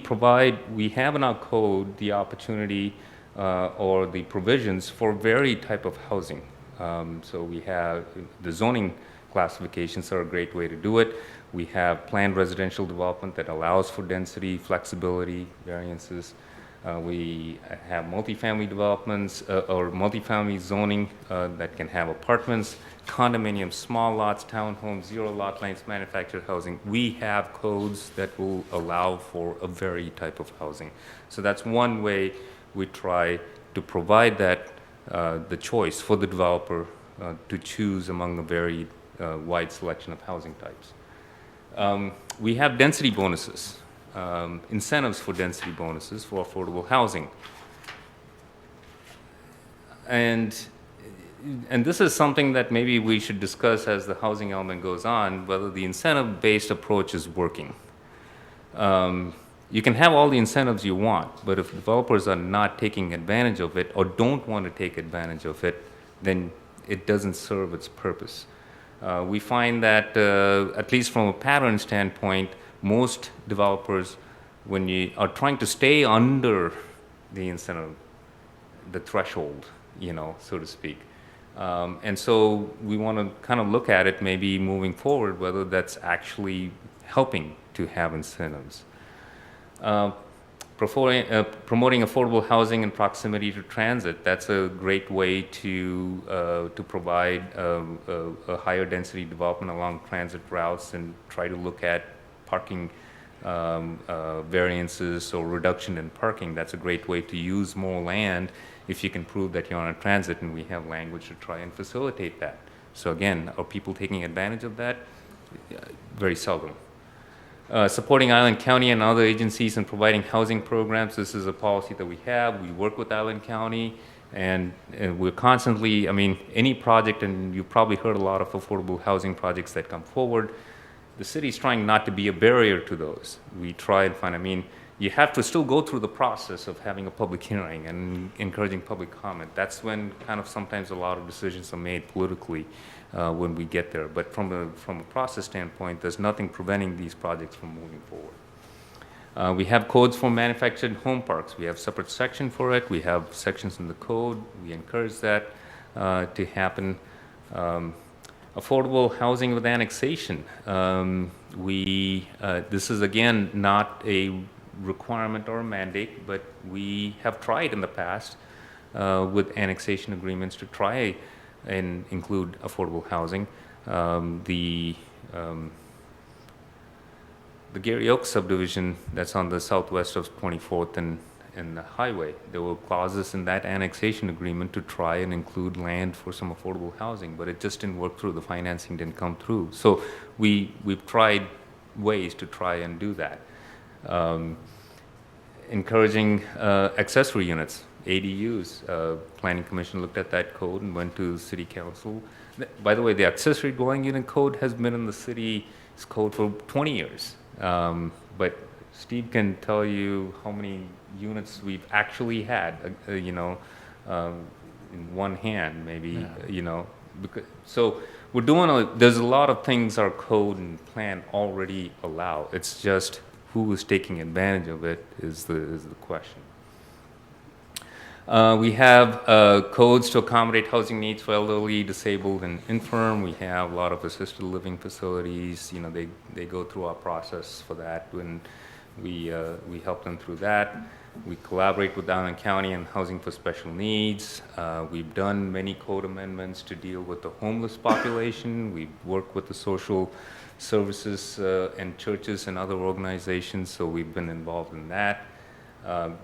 have in our code the opportunity or the provisions for varied type of housing. So we have the zoning classifications are a great way to do it. We have planned residential development that allows for density, flexibility, variances. We have multifamily developments or multifamily zoning that can have apartments, condominiums, small lots, townhomes, 0 lot lines, manufactured housing. We have codes that will allow for a varied type of housing. So that's one way we try to provide that the choice for the developer to choose among the varied wide selection of housing types. We have density bonuses. Incentives for density bonuses for affordable housing. And this is something that maybe we should discuss as the housing element goes on, whether the incentive-based approach is working. You can have all the incentives you want, but if developers are not taking advantage of it or don't want to take advantage of it, then it doesn't serve its purpose. We find that, at least from a pattern standpoint, most developers, when you are trying to stay under the incentive, the threshold, so to speak. And so we want to kind of look at it maybe moving forward, whether that's actually helping to have incentives. Promoting affordable housing in proximity to transit, that's a great way to provide a higher density development along transit routes and try to look at parking variances or reduction in parking. That's a great way to use more land if you can prove that you're on a transit, and we have language to try and facilitate that. So again, are people taking advantage of that? Very seldom. Supporting Island County and other agencies in providing housing programs. This is a policy that we have. We work with Island County, and we're constantly, any project, and you've probably heard a lot of affordable housing projects that come forward. The city's trying not to be a barrier to those. We try and find, you have to still go through the process of having a public hearing and encouraging public comment. That's when kind of sometimes a lot of decisions are made politically when we get there. But from a process standpoint, there's nothing preventing these projects from moving forward. We have codes for manufactured home parks. We have separate section for it. We have sections in the code. We encourage that to happen. Affordable housing with annexation. This is again not a requirement or a mandate, but we have tried in the past with annexation agreements to try and include affordable housing. The Gary Oaks subdivision that's on the southwest of 24th and the highway, there were clauses in that annexation agreement to try and include land for some affordable housing, but it just didn't work through. The financing didn't come through. So we've tried ways to try and do that. encouraging accessory units, ADUs. Planning Commission looked at that code and went to City Council. By the way, the accessory dwelling unit code has been in the city's code for 20 years. But Steve can tell you how many units we've actually had, in one hand, maybe, so we're doing, there's a lot of things our code and plan already allow. It's just who is taking advantage of it is the question. We have codes to accommodate housing needs for elderly, disabled, and infirm. We have a lot of assisted living facilities. They go through our process for that, and we help them through that. We collaborate with Downtown County on housing for special needs. We've done many code amendments to deal with the homeless population. We work with the social services and churches and other organizations, so we've been involved in that.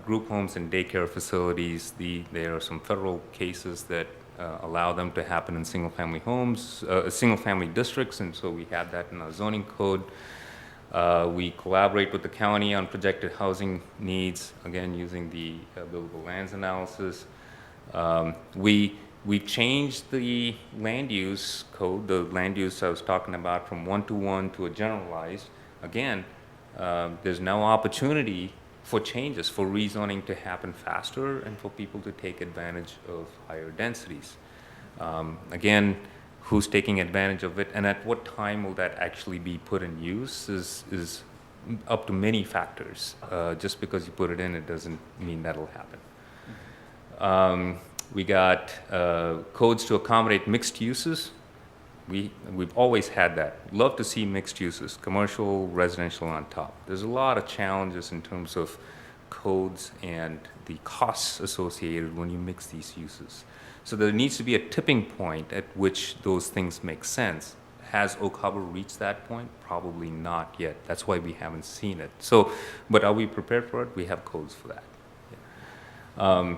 Group homes and daycare facilities, there are some federal cases that allow them to happen in single-family homes, single-family districts, and so we have that in our zoning code. We collaborate with the county on projected housing needs, again, using the buildable lands analysis. We've changed the land use code, the land use I was talking about, from one-to-one to a generalized. Again, there's now opportunity for changes, for rezoning to happen faster and for people to take advantage of higher densities. Again, who's taking advantage of it and at what time will that actually be put in use is up to many factors. Just because you put it in, it doesn't mean that'll happen. We got codes to accommodate mixed uses. We've always had that. Love to see mixed uses, commercial, residential on top. There's a lot of challenges in terms of codes and the costs associated when you mix these uses. So there needs to be a tipping point at which those things make sense. Has Oak Harbor reached that point? Probably not yet. That's why we haven't seen it. So, but are we prepared for it? We have codes for that. Yeah.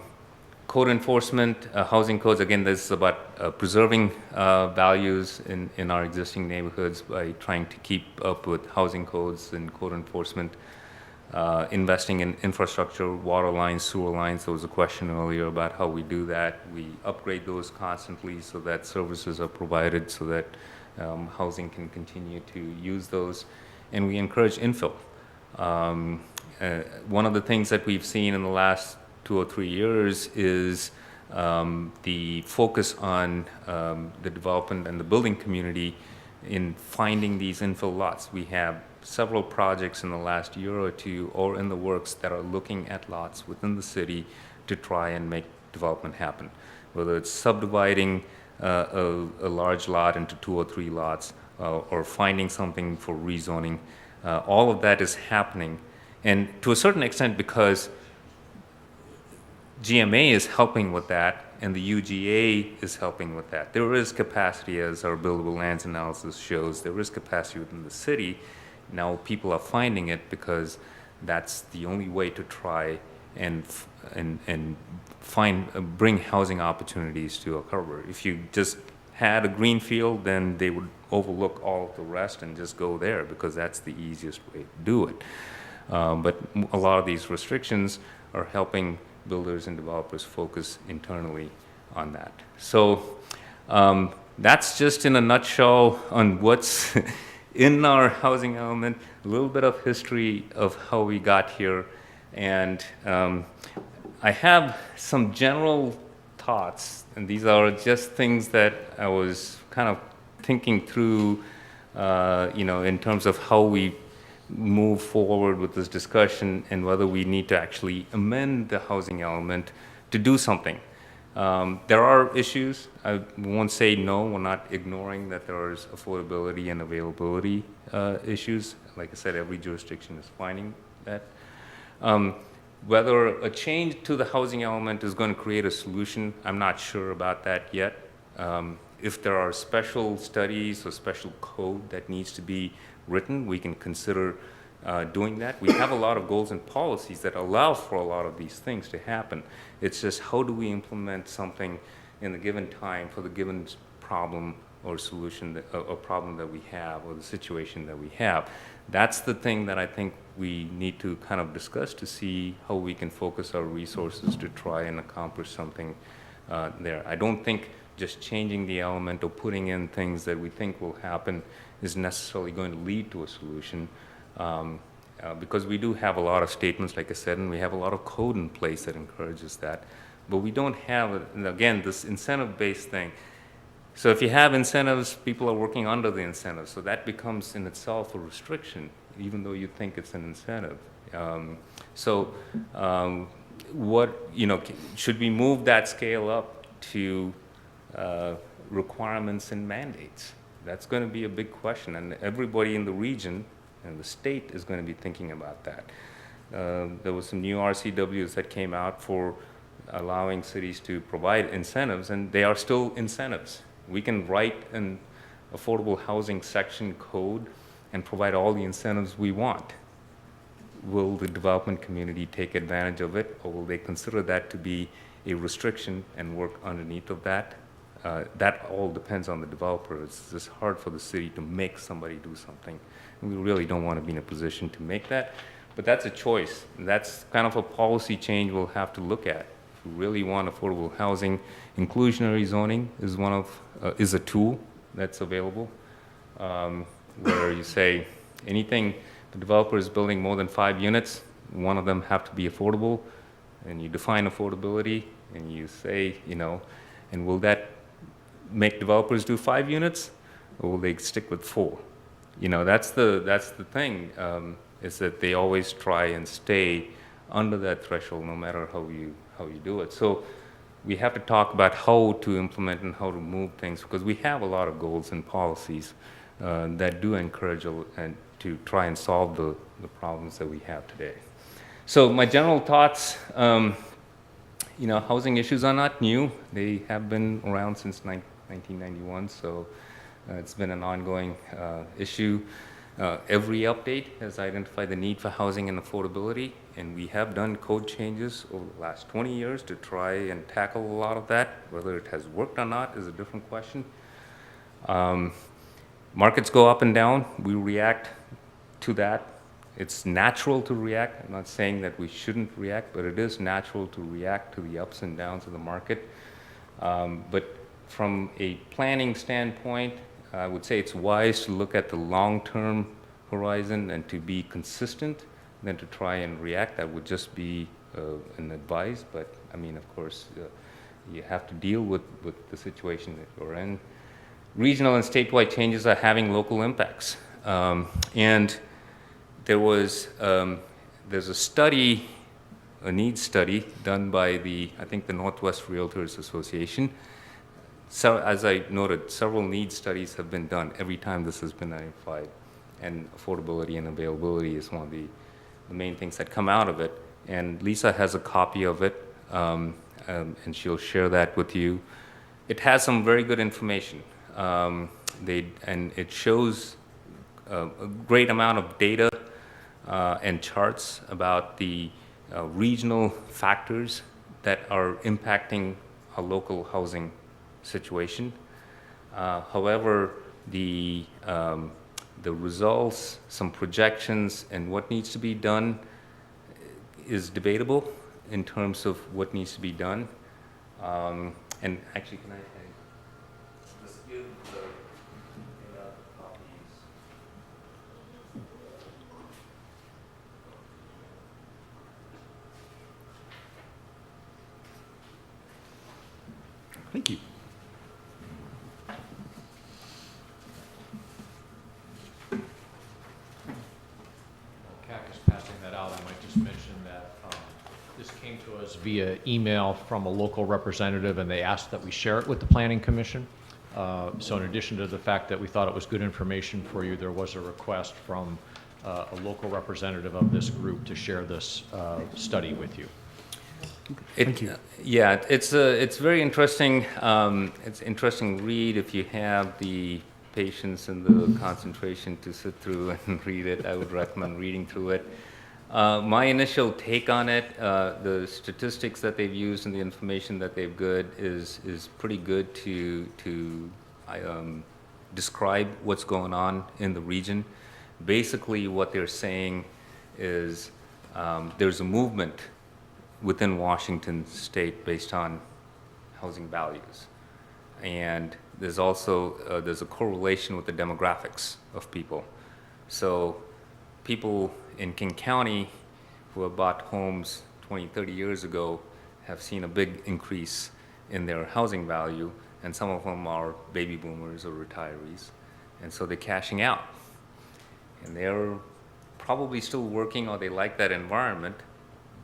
Code enforcement, housing codes, again, this is about preserving values in our existing neighborhoods by trying to keep up with housing codes and code enforcement, investing in infrastructure, water lines, sewer lines. There was a question earlier about how we do that. We upgrade those constantly so that services are provided so that housing can continue to use those. And we encourage infill. One of the things that we've seen in the last 2 or 3 years is the focus on the development and the building community in finding these infill lots. We have several projects in the last year or two or in the works that are looking at lots within the city to try and make development happen. Whether it's subdividing a large lot into 2 or 3 lots or finding something for rezoning, all of that is happening. And to a certain extent because GMA is helping with that, and the UGA is helping with that. There is capacity, as our buildable lands analysis shows, there is capacity within the city. Now people are finding it because that's the only way to try and bring housing opportunities to Oak Harbor. If you just had a green field, then they would overlook all of the rest and just go there because that's the easiest way to do it. But a lot of these restrictions are helping builders and developers focus internally on that. So that's just in a nutshell on what's in our housing element, a little bit of history of how we got here. And I have some general thoughts, and these are just things that I was kind of thinking through, in terms of how we move forward with this discussion and whether we need to actually amend the housing element to do something. There are issues. I won't say no. We're not ignoring that there is affordability and availability issues. Like I said, every jurisdiction is finding that. Whether a change to the housing element is going to create a solution, I'm not sure about that yet. If there are special studies or special code that needs to be written, we can consider doing that. We have a lot of goals and policies that allow for a lot of these things to happen. It's just how do we implement something in the given time for the given problem or solution, a problem that we have, or the situation that we have. That's the thing that I think we need to kind of discuss to see how we can focus our resources to try and accomplish something there. I don't think just changing the element or putting in things that we think will happen is necessarily going to lead to a solution, because we do have a lot of statements, like I said, and we have a lot of code in place that encourages that. But we don't have, and again, this incentive-based thing. So if you have incentives, people are working under the incentives, so that becomes in itself a restriction, even though you think it's an incentive. What, should we move that scale up to requirements and mandates? That's going to be a big question, and everybody in the region and the state is going to be thinking about that. There was some new RCWs that came out for allowing cities to provide incentives, and they are still incentives. We can write an affordable housing section code and provide all the incentives we want. Will the development community take advantage of it, or will they consider that to be a restriction and work underneath of that? That all depends on the developer. It's just hard for the city to make somebody do something. And we really don't want to be in a position to make that. But that's a choice. And that's kind of a policy change we'll have to look at. If we really want affordable housing, inclusionary zoning is a tool that's available, where you say anything the developer is building more than 5 units, one of them have to be affordable, and you define affordability, and you say, and will that make developers do 5 units, or will they stick with 4? That's the thing, is that they always try and stay under that threshold, no matter how you do it. So we have to talk about how to implement and how to move things, because we have a lot of goals and policies that do encourage and to try and solve the problems that we have today. So my general thoughts, housing issues are not new. They have been around since 1991, so it's been an ongoing issue. Every update has identified the need for housing and affordability, and we have done code changes over the last 20 years to try and tackle a lot of that. Whether it has worked or not is a different question. Markets go up and down. We react to that. It's natural to react. I'm not saying that we shouldn't react, but it is natural to react to the ups and downs of the market. But from a planning standpoint, I would say it's wise to look at the long-term horizon and to be consistent than to try and react. That would just be an advice, but I mean, of course, you have to deal with the situation that you're in. Regional and statewide changes are having local impacts. And there's a study, a needs study done by I think the Northwest Realtors Association. So as I noted, several needs studies have been done every time this has been identified, and affordability and availability is one of the main things that come out of it. And Lisa has a copy of it, and she'll share that with you. It has some very good information, and it shows a great amount of data and charts about the regional factors that are impacting a local housing situation. However, the results, some projections, and what needs to be done is debatable in terms of what needs to be done. And actually, can I just give the copies? Thank you. CAC is passing that out. I might just mention that this came to us via email from a local representative, and they asked that we share it with the Planning Commission. So in addition to the fact that we thought it was good information for you, there was a request from a local representative of this group to share this study with you. Thank you. Yeah, it's very interesting. It's interesting read if you have the patience and the concentration to sit through and read it. I would recommend reading through it. My initial take on it, the statistics that they've used and the information that they've good is pretty good to describe what's going on in the region. Basically, what they're saying is there's a movement within Washington state based on housing values. And there's also there's a correlation with the demographics of people. So people in King County who have bought homes 20, 30 years ago have seen a big increase in their housing value, and some of them are baby boomers or retirees. And so they're cashing out. And they're probably still working, or they like that environment,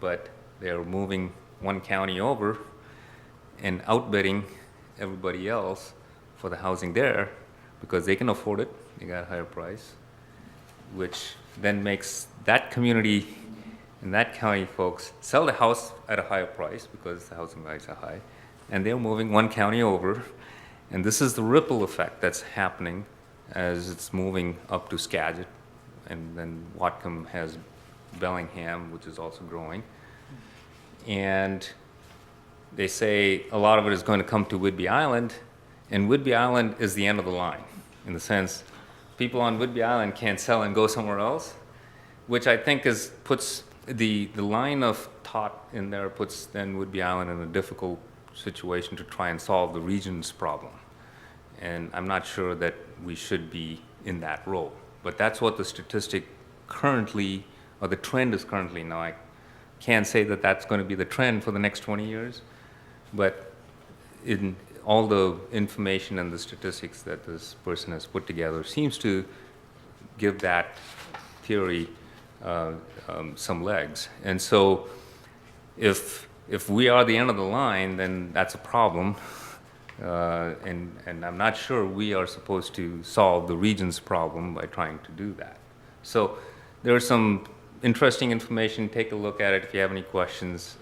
but they're moving one county over and outbidding everybody else for the housing there because they can afford it, they got a higher price, which then makes that community and that county folks sell the house at a higher price because the housing values are high, and they're moving one county over. And this is the ripple effect that's happening as it's moving up to Skagit, and then Whatcom has Bellingham, which is also growing. And they say a lot of it is going to come to Whidbey Island, and Whidbey Island is the end of the line, in the sense people on Whidbey Island can't sell and go somewhere else, which I think puts the line of thought in there, puts then Whidbey Island in a difficult situation to try and solve the region's problem. And I'm not sure that we should be in that role. But that's what the statistic currently, or the trend is currently. Now, I can't say that that's going to be the trend for the next 20 years, but in all the information and the statistics that this person has put together seems to give that theory some legs. And so if we are the end of the line, then that's a problem. And I'm not sure we are supposed to solve the region's problem by trying to do that. So there's some interesting information. Take a look at it. If you have any questions,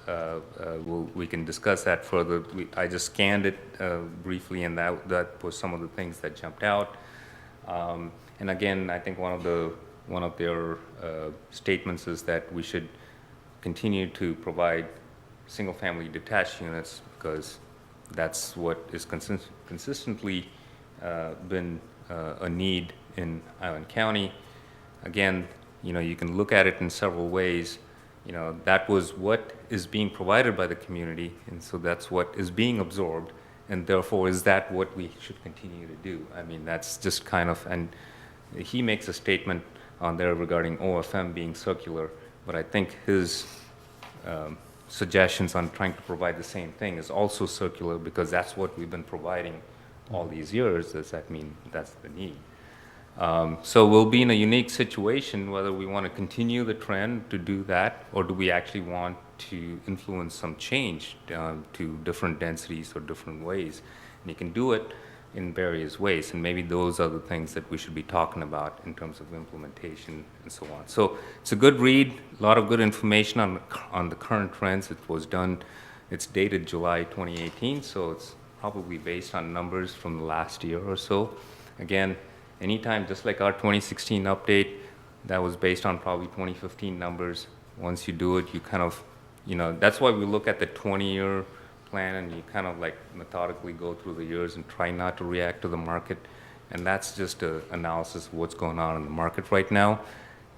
we can discuss that further. I just scanned it briefly, and that was some of the things that jumped out. And again, I think one of their statements is that we should continue to provide single-family detached units because that's what is consistently been a need in Island County. Again, you can look at it in several ways. That was what is being provided by the community, and so that's what is being absorbed, and therefore is that what we should continue to do? I mean, that's just kind of, and he makes a statement on there regarding OFM being circular, but I think his suggestions on trying to provide the same thing is also circular because that's what we've been providing all these years. Does that mean that's the need? So we'll be in a unique situation whether we want to continue the trend to do that, or do we actually want to influence some change to different densities or different ways. And you can do it in various ways, and maybe those are the things that we should be talking about in terms of implementation and so on. So it's a good read, a lot of good information on the current trends. It was done, it's dated July 2018, so it's probably based on numbers from the last year or so. Again, anytime, just like our 2016 update, that was based on probably 2015 numbers. Once you do it, you kind of, that's why we look at the 20-year plan, and you kind of like methodically go through the years and try not to react to the market. And that's just an analysis of what's going on in the market right now.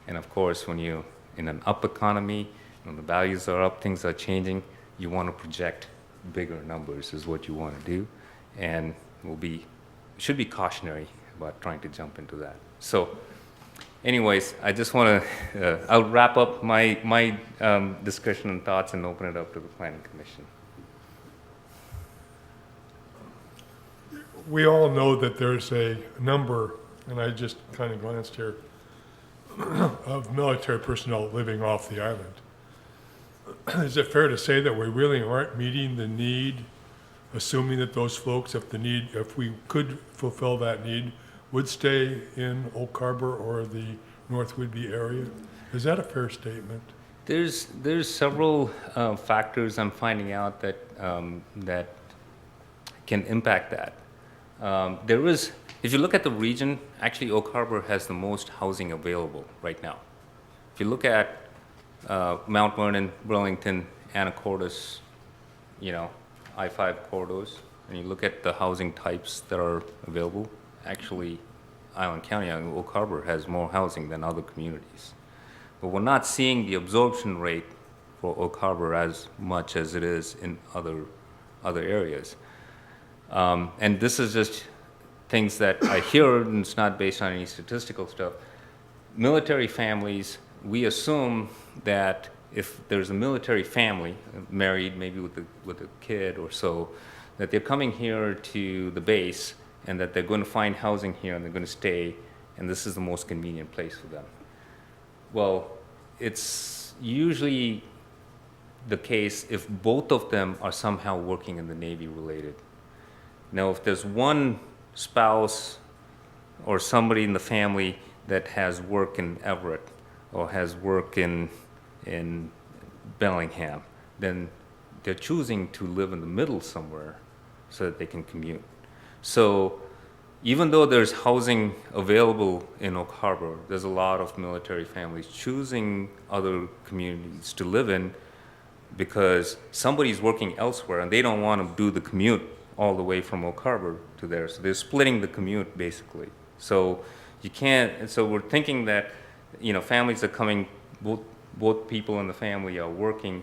And of course, when you're in an up economy, when the values are up, things are changing, you want to project bigger numbers is what you want to do. And should be cautionary about trying to jump into that. So anyways, I just want to, I'll wrap up my discussion and thoughts and open it up to the Planning Commission. We all know that there's a number, and I just kind of glanced here, of military personnel living off the island. Is it fair to say that we really aren't meeting the need, assuming that those folks, if we could fulfill that need, would stay in Oak Harbor or the North Whidbey area? Is that a fair statement? There's several factors I'm finding out that that can impact that. If you look at the region, actually Oak Harbor has the most housing available right now. If you look at Mount Vernon, Burlington, Anacortes, I-5 corridors, and you look at the housing types that are available, actually, Island County, Oak Harbor has more housing than other communities. But we're not seeing the absorption rate for Oak Harbor as much as it is in other areas. And this is just things that I hear, and it's not based on any statistical stuff. Military families, we assume that if there's a military family, married maybe with a kid or so, that they're coming here to the base and that they're going to find housing here and they're going to stay, and this is the most convenient place for them. Well, it's usually the case if both of them are somehow working in the Navy related. Now, if there's one spouse or somebody in the family that has work in Everett or has work in Bellingham, then they're choosing to live in the middle somewhere so that they can commute. So even though there's housing available in Oak Harbor, there's a lot of military families choosing other communities to live in because somebody's working elsewhere and they don't want to do the commute all the way from Oak Harbor to there. So they're splitting the commute basically. So you can't, and so we're thinking that, families are coming, both people in the family are working,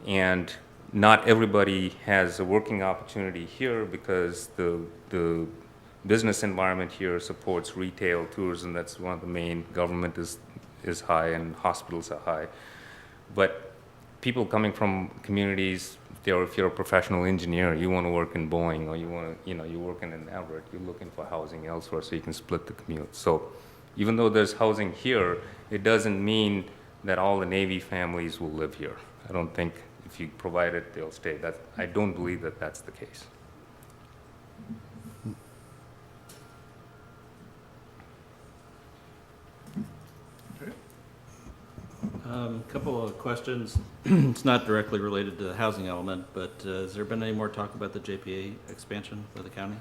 and not everybody has a working opportunity here because the business environment here supports retail, tourism. That's one of the main. Government is high and hospitals are high. But people coming from communities, if you're a professional engineer, you want to work in Boeing, or you're working in Everett, you're looking for housing elsewhere so you can split the commute. So even though there's housing here, it doesn't mean that all the Navy families will live here. I don't think if you provide it, they'll stay. I don't believe that that's the case. Couple of questions. It's not directly related to the housing element, but has there been any more talk about the JPA expansion for the county?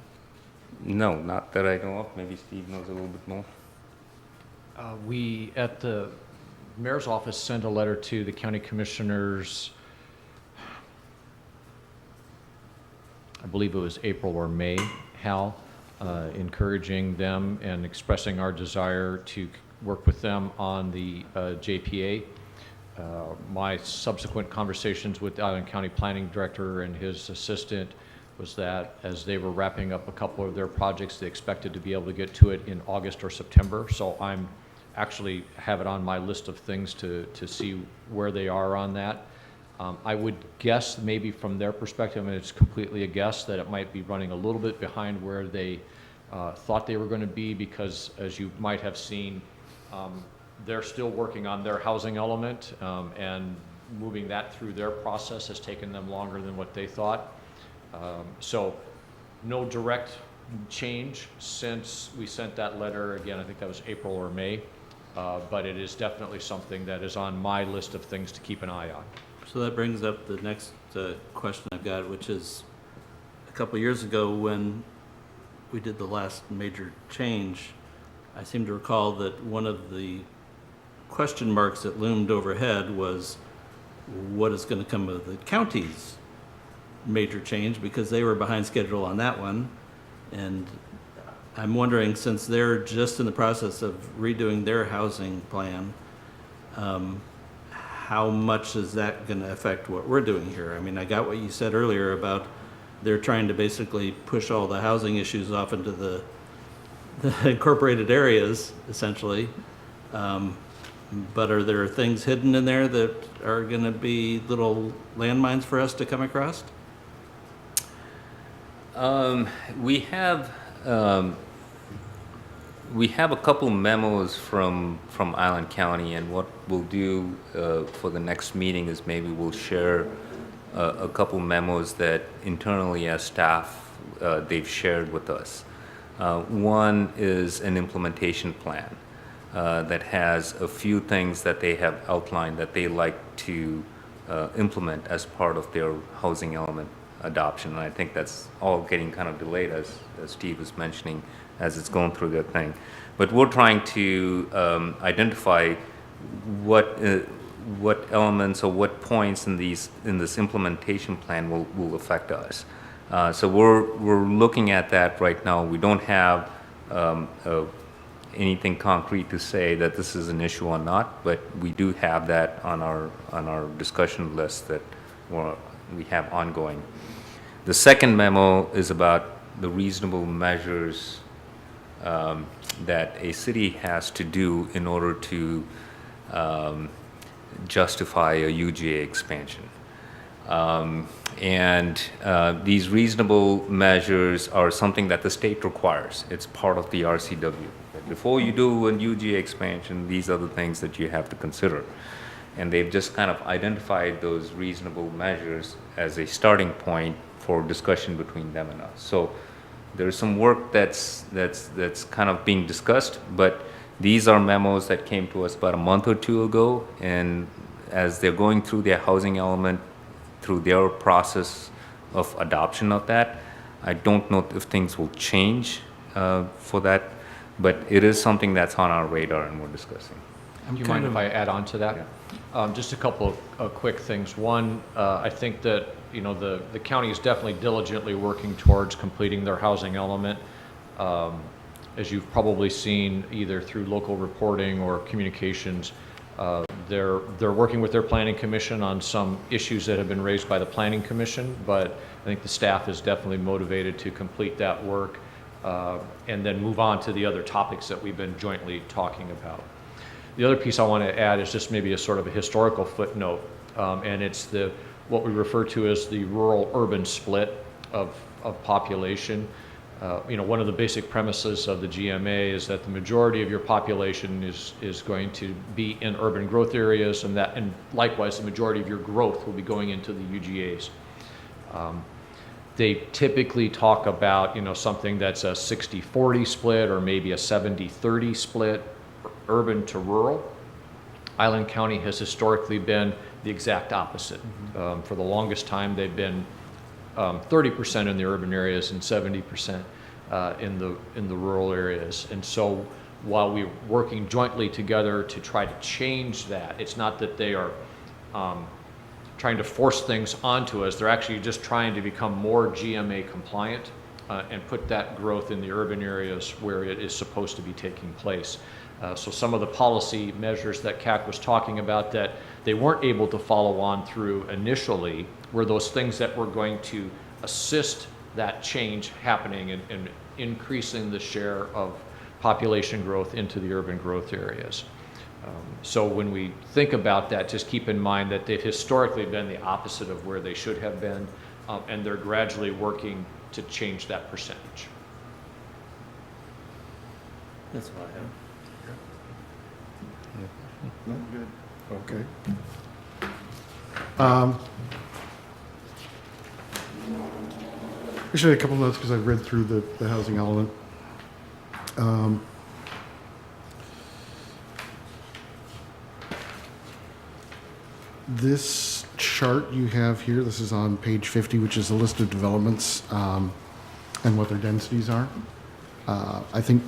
No, not that I know of. Maybe Steve knows a little bit more. We, at the mayor's office, sent a letter to the county commissioners, I believe it was April or May, Hal, encouraging them and expressing our desire to work with them on the JPA. My subsequent conversations with the Island County Planning Director and his assistant was that as they were wrapping up a couple of their projects, they expected to be able to get to it in August or September. So I'm actually have it on my list of things to see where they are on that. I would guess maybe from their perspective, and it's completely a guess, that it might be running a little bit behind where they thought they were going to be because, as you might have seen, they're still working on their housing element, and moving that through their process has taken them longer than what they thought. So no direct change since we sent that letter. Again, I think that was April or May, but it is definitely something that is on my list of things to keep an eye on. So that brings up the next question I've got, which is a couple of years ago when we did the last major change, I seem to recall that one of the question marks that loomed overhead was what is going to come of the county's major change, because they were behind schedule on that one. And I'm wondering, since they're just in the process of redoing their housing plan, how much is that going to affect what we're doing here? I mean, I got what you said earlier about they're trying to basically push all the housing issues off into the incorporated areas, essentially. But are there things hidden in there that are going to be little landmines for us to come across? We have a couple memos from Island County, and what we'll do for the next meeting is maybe we'll share a couple memos that internally as staff they've shared with us. One is an implementation plan that has a few things that they have outlined that they like to implement as part of their housing element adoption. And I think that's all getting kind of delayed, as Steve was mentioning, as it's going through their thing. But we're trying to identify what elements or what points in this implementation plan will affect us. So we're looking at that right now. We don't have anything concrete to say that this is an issue or not, but we do have that on our discussion list that we have ongoing. The second memo is about the reasonable measures that a city has to do in order to justify a UGA expansion. These reasonable measures are something that the state requires. It's part of the RCW. Before you do a UGA expansion, these are the things that you have to consider. And they've just kind of identified those reasonable measures as a starting point for discussion between them and us. So there's some work that's kind of being discussed, but these are memos that came to us about a month or two ago, and as they're going through their housing element, through their process of adoption of that, I don't know if things will change for that, but it is something that's on our radar and we're discussing. Do you mind if I add on to that? Just a couple of quick things. One, I think that, you know, the county is definitely diligently working towards completing their housing element. As you've probably seen either through local reporting or communications, they're working with their planning commission on some issues that have been raised by the planning commission, but I think the staff is definitely motivated to complete that work and then move on to the other topics that we've been jointly talking about. The other piece I want to add is just maybe a sort of a historical footnote, and it's what we refer to as the rural-urban split of population. You know, one of the basic premises of the GMA is that the majority of your population is going to be in urban growth areas, and likewise the majority of your growth will be going into the UGAs. They typically talk about, you know, something that's a 60-40 split or maybe a 70-30 split, urban to rural. Island County has historically been the exact opposite. For the longest time, they've been 30% in the urban areas and 70% in the rural areas. And so while we're working jointly together to try to change that, it's not that they are trying to force things onto us. They're actually just trying to become more GMA compliant and put that growth in the urban areas where it is supposed to be taking place. So some of the policy measures that CAC was talking about that they weren't able to follow on through initially were those things that were going to assist that change happening and increasing the share of population growth into the urban growth areas. So when we think about that, just keep in mind that they've historically been the opposite of where they should have been, and they're gradually working to change that percentage. That's what I have. Okay. Actually, a couple notes because I've read through the housing element. This chart you have here, this is on page 50, which is a list of developments and what their densities are. I think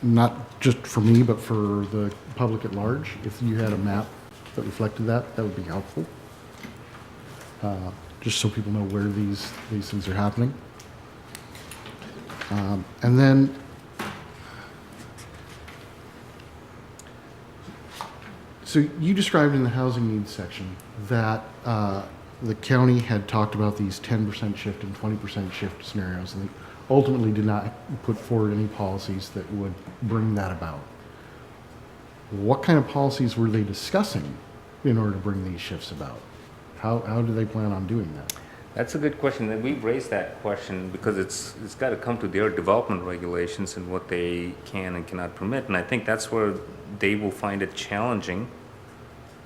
not just for me, but for the public at large, if you had a map that reflected that, that would be helpful. Just so people know where these things are happening. And then so you described in the housing needs section that the county had talked about these 10% shift and 20% shift scenarios, and they ultimately did not put forward any policies that would bring that about. What kind of policies were they discussing in order to bring these shifts about? How do they plan on doing that? That's a good question, and we've raised that question because it's got to come to their development regulations and what they can and cannot permit, and I think that's where they will find it challenging.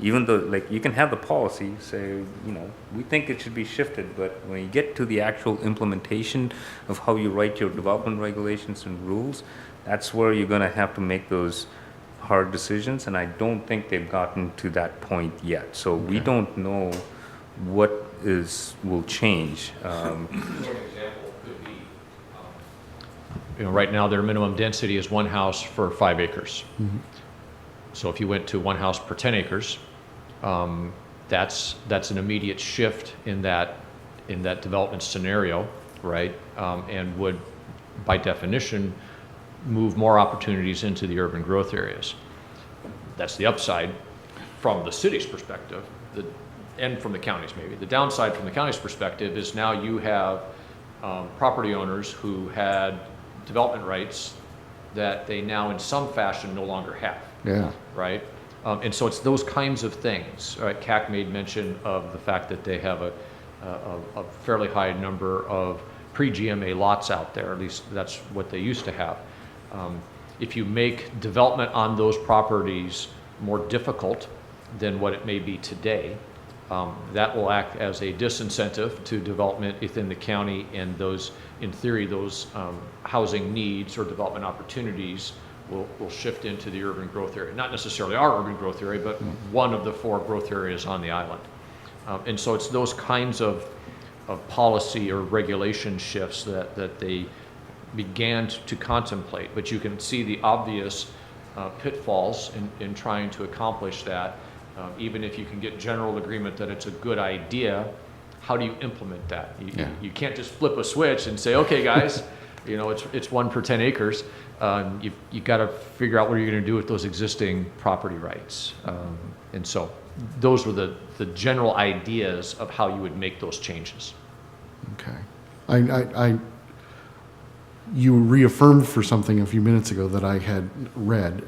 Even though, like, you can have the policy say, you know, we think it should be shifted, but when you get to the actual implementation of how you write your development regulations and rules, that's where you're going to have to make those hard decisions, and I don't think they've gotten to that point yet. So we don't know what will change. An example could be, you know, right now their minimum density is one house for 5 acres. Mm-hmm. So if you went to one house per 10 acres, that's an immediate shift in that development scenario. right? And would, by definition, move more opportunities into the urban growth areas. That's the upside from the city's perspective, and from the counties maybe. The downside from the county's perspective is now you have property owners who had development rights that they now in some fashion no longer have, Yeah. right? And so it's those kinds of things, right? CAC made mention of the fact that they have a fairly high number of pre-GMA lots out there, at least that's what they used to have. If you make development on those properties more difficult than what it may be today, that will act as a disincentive to development within the county, and those, in theory, those housing needs or development opportunities will shift into the urban growth area. Not necessarily our urban growth area, but one of the 4 growth areas on the island. And so it's those kinds of policy or regulation shifts that they began to contemplate. But you can see the obvious pitfalls in trying to accomplish that. Even if you can get general agreement that it's a good idea, how do you implement that? You can't just flip a switch and say, okay, guys, you know, it's 1 per 10 acres. You've got to figure out what you're going to do with those existing property rights. And so those were the general ideas of how you would make those changes. Okay. You reaffirmed for something a few minutes ago that I had read.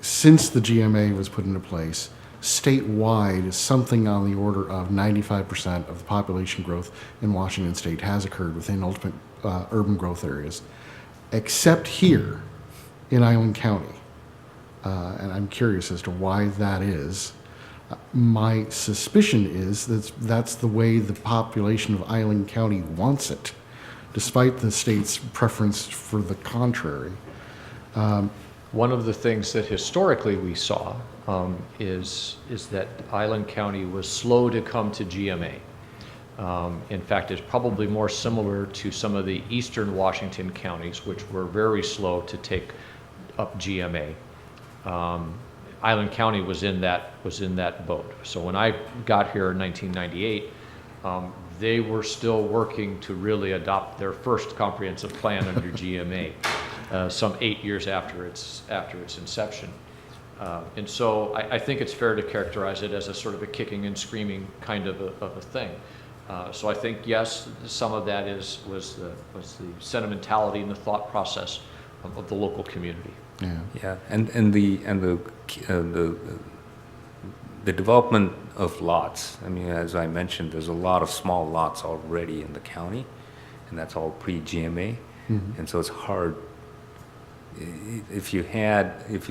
Since the GMA was put into place, statewide, something on the order of 95% of the population growth in Washington state has occurred within ultimate urban growth areas, except here in Island County. And I'm curious as to why that is. My suspicion is that that's the way the population of Island County wants it, despite the state's preference for the contrary. One of the things that historically we saw is that Island County was slow to come to GMA. In fact, it's probably more similar to some of the eastern Washington counties, which were very slow to take up GMA. Island County was in that boat. So when I got here in 1998, they were still working to really adopt their first comprehensive plan under GMA, some 8 years after its inception. And so I think it's fair to characterize it as a sort of a kicking and screaming kind of a thing. So I think, yes, some of that was the sentimentality and the thought process of the local community. Yeah. Yeah, and the development of lots. I mean, as I mentioned, there's a lot of small lots already in the county, and that's all pre-GMA, and so it's hard. If you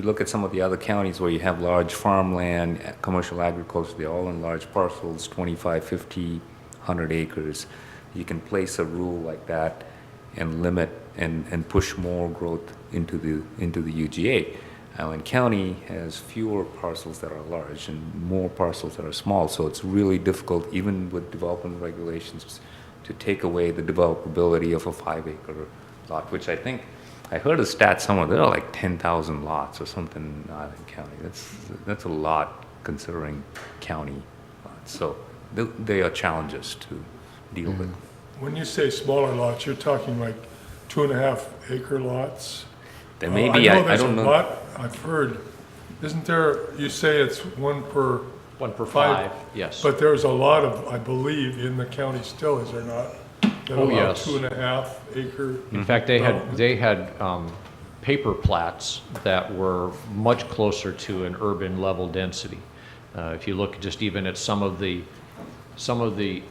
look at some of the other counties where you have large farmland, commercial agriculture, they're all in large parcels, 25, 50, 100 acres. You can place a rule like that and limit and push more growth into the UGA. Island County has fewer parcels that are large and more parcels that are small, so it's really difficult, even with development regulations, to take away the developability of a 5-acre lot, which I think, I heard a stat somewhere, there are like 10,000 lots or something in Island County. That's a lot considering county lots. So they are challenges to deal with. When you say smaller lots, you're talking like 2.5 acre lots? There may be, I don't know. There's a lot I've heard. Isn't there, you say it's 1 per 1 per 5, 5, yes. but there's a lot of, I believe, in the county still, is there not? That Oh, allow yes. 2.5 acre. In fact, they had paper plats that were much closer to an urban level density. If you look just even at some of the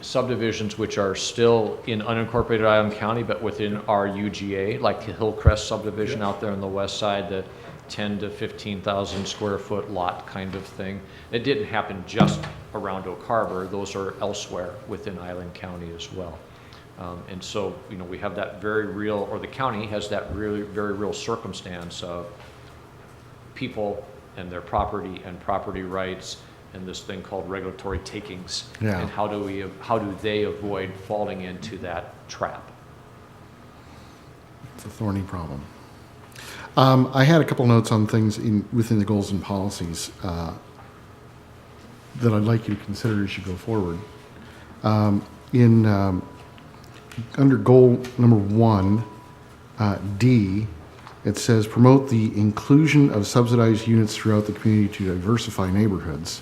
subdivisions which are still in unincorporated Island County, but within our UGA, like the Hillcrest subdivision out there on the west side, the 10 to 15,000 square foot lot kind of thing. It didn't happen just around Oak Harbor. Those are elsewhere within Island County as well. And so, you know, we have that very real, or the county has that really very real circumstance of people and their property and property rights and this thing called regulatory takings. Yeah. And how do they avoid falling into that trap? It's a thorny problem. I had a couple notes on things within the goals and policies that I'd like you to consider as you go forward. In under goal number 1, D, it says promote the inclusion of subsidized units throughout the community to diversify neighborhoods.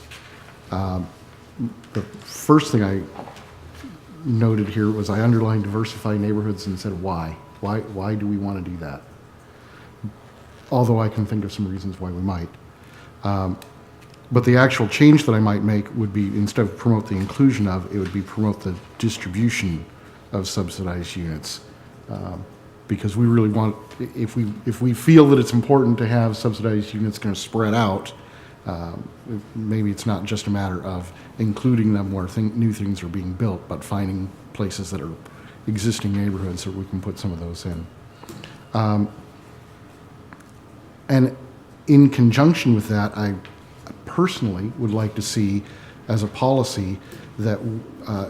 The first thing I noted here was I underlined diversify neighborhoods and said why. Why do we want to do that? Although I can think of some reasons why we might. But the actual change that I might make would be, instead of promote the inclusion of, it would be promote the distribution of subsidized units. Because we really want, if we feel that it's important to have subsidized units kind of spread out, maybe it's not just a matter of including them where new things are being built, but finding places that are existing neighborhoods so we can put some of those in. And in conjunction with that, I personally would like to see as a policy that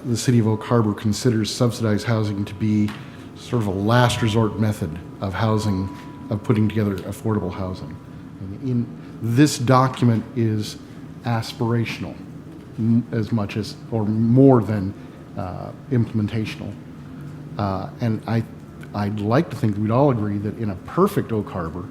the city of Oak Harbor considers subsidized housing to be sort of a last resort method of housing, of putting together affordable housing. And this document is aspirational as much as, or more than implementational. And I'd like to think that we'd all agree that in a perfect Oak Harbor,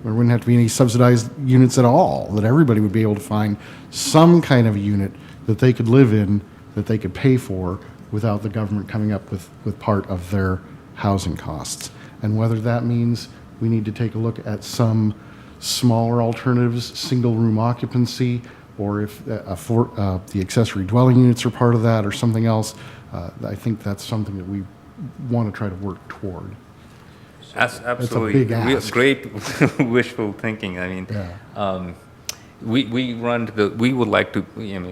there wouldn't have to be any subsidized units at all, that everybody would be able to find some kind of a unit that they could live in, that they could pay for without the government coming up with part of their housing costs. And whether that means we need to take a look at some smaller alternatives, single room occupancy, or if the accessory dwelling units are part of that or something else, I think that's something that we want to try to work toward. Absolutely. big ask. Great wishful thinking. I mean, Yeah. we would like to,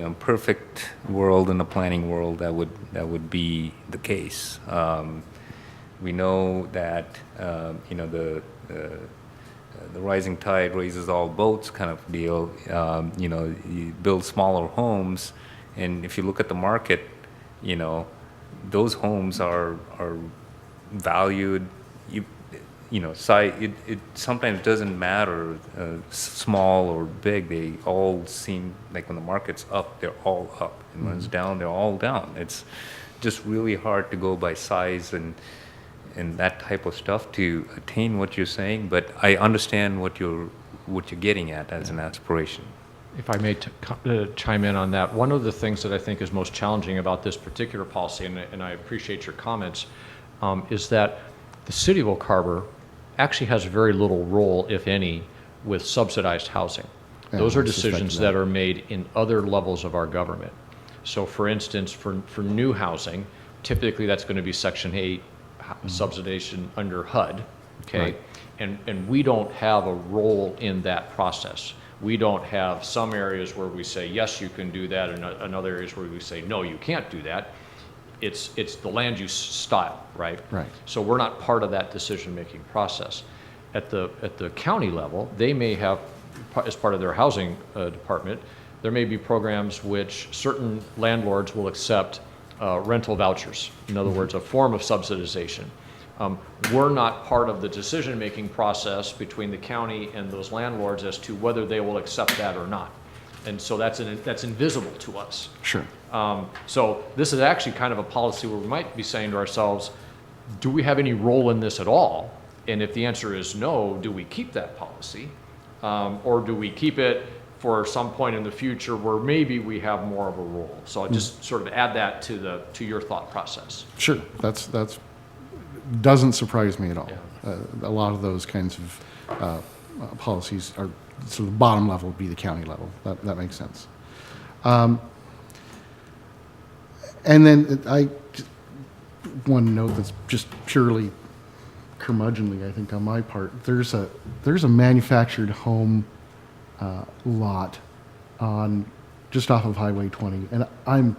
a perfect world in a planning world that would be the case. We know that, the rising tide raises all boats kind of deal. You build smaller homes, and if you look at the market, those homes are valued. It sometimes doesn't matter, small or big. They all seem like when the market's up, they're all up, and when it's down, they're all down. It's just really hard to go by size and that type of stuff to attain what you're saying. But I understand what you're getting at as an aspiration. If I may chime in on that, one of the things that I think is most challenging about this particular policy, and I appreciate your comments, is that the city of Oak Harbor actually has very little role, if any, with subsidized housing. Yeah, Those are I suspected decisions that. that are made in other levels of our government. So for instance, for new housing, typically that's going to be Section 8 subsidization under HUD, okay? Right. And we don't have a role in that process. We don't have some areas where we say, yes, you can do that, and other areas where we say, no, you can't do that. It's the land use style, right? Right. So we're not part of that decision-making process. At the county level, they may have, as part of their housing department, there may be programs which certain landlords will accept rental vouchers. In other words, a form of subsidization. We're not part of the decision-making process between the county and those landlords as to whether they will accept that or not. And so that's invisible to us. Sure. So this is actually kind of a policy where we might be saying to ourselves, do we have any role in this at all? And if the answer is no, do we keep that policy? Or do we keep it for some point in the future where maybe we have more of a role? So I'll just sort of add that to your thought process. Sure. That's doesn't surprise me at all. Yeah. A lot of those kinds of policies are, so the bottom level would be the county level. That makes sense. And then one note that's just purely curmudgeonly, I think, on my part. There's a manufactured home lot on just off of Highway 20, and I'm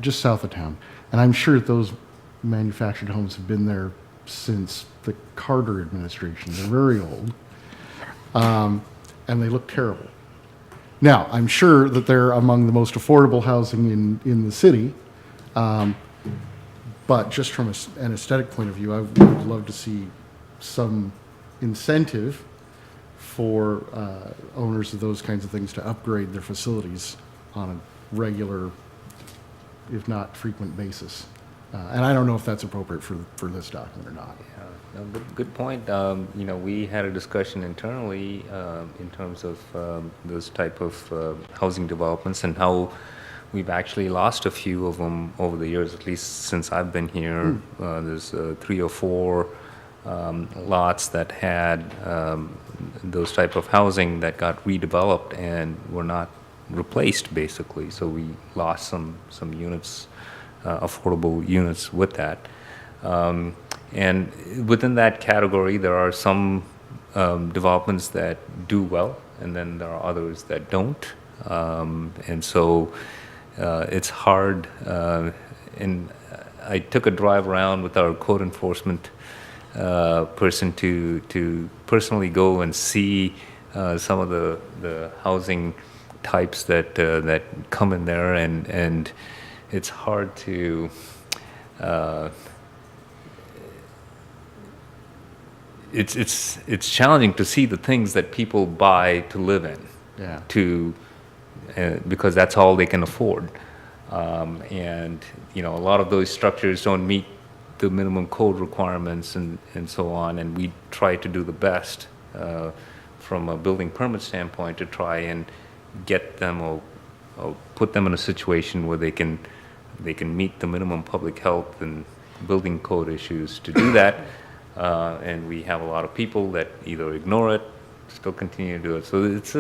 just south of town, and I'm sure that those manufactured homes have been there since the Carter administration. They're very old, and they look terrible. Now, I'm sure that they're among the most affordable housing in the city, but just from an aesthetic point of view, I would love to see some incentive for owners of those kinds of things to upgrade their facilities on a regular, if not frequent basis. And I don't know if that's appropriate for this document or not. No, good point. You know, we had a discussion internally in terms of those type of housing developments and how we've actually lost a few of them over the years, at least since I've been here. There's 3 or 4 lots that had those type of housing that got redeveloped and were not replaced, basically. So we lost some units, affordable units with that. And within that category, there are some developments that do well, and then there are others that don't. And so it's hard. And I took a drive around with our code enforcement person to personally go and see some of the housing types that come in there, and it's hard to. It's challenging to see the things that people buy to live in, Yeah. because that's all they can afford, and you know, a lot of those structures don't meet the minimum code requirements and so on, and we try to do the best from a building permit standpoint to try and get them or put them in a situation where they can meet the minimum public health and building code issues to do that. And we have a lot of people that either ignore it, still continue to do it. So it's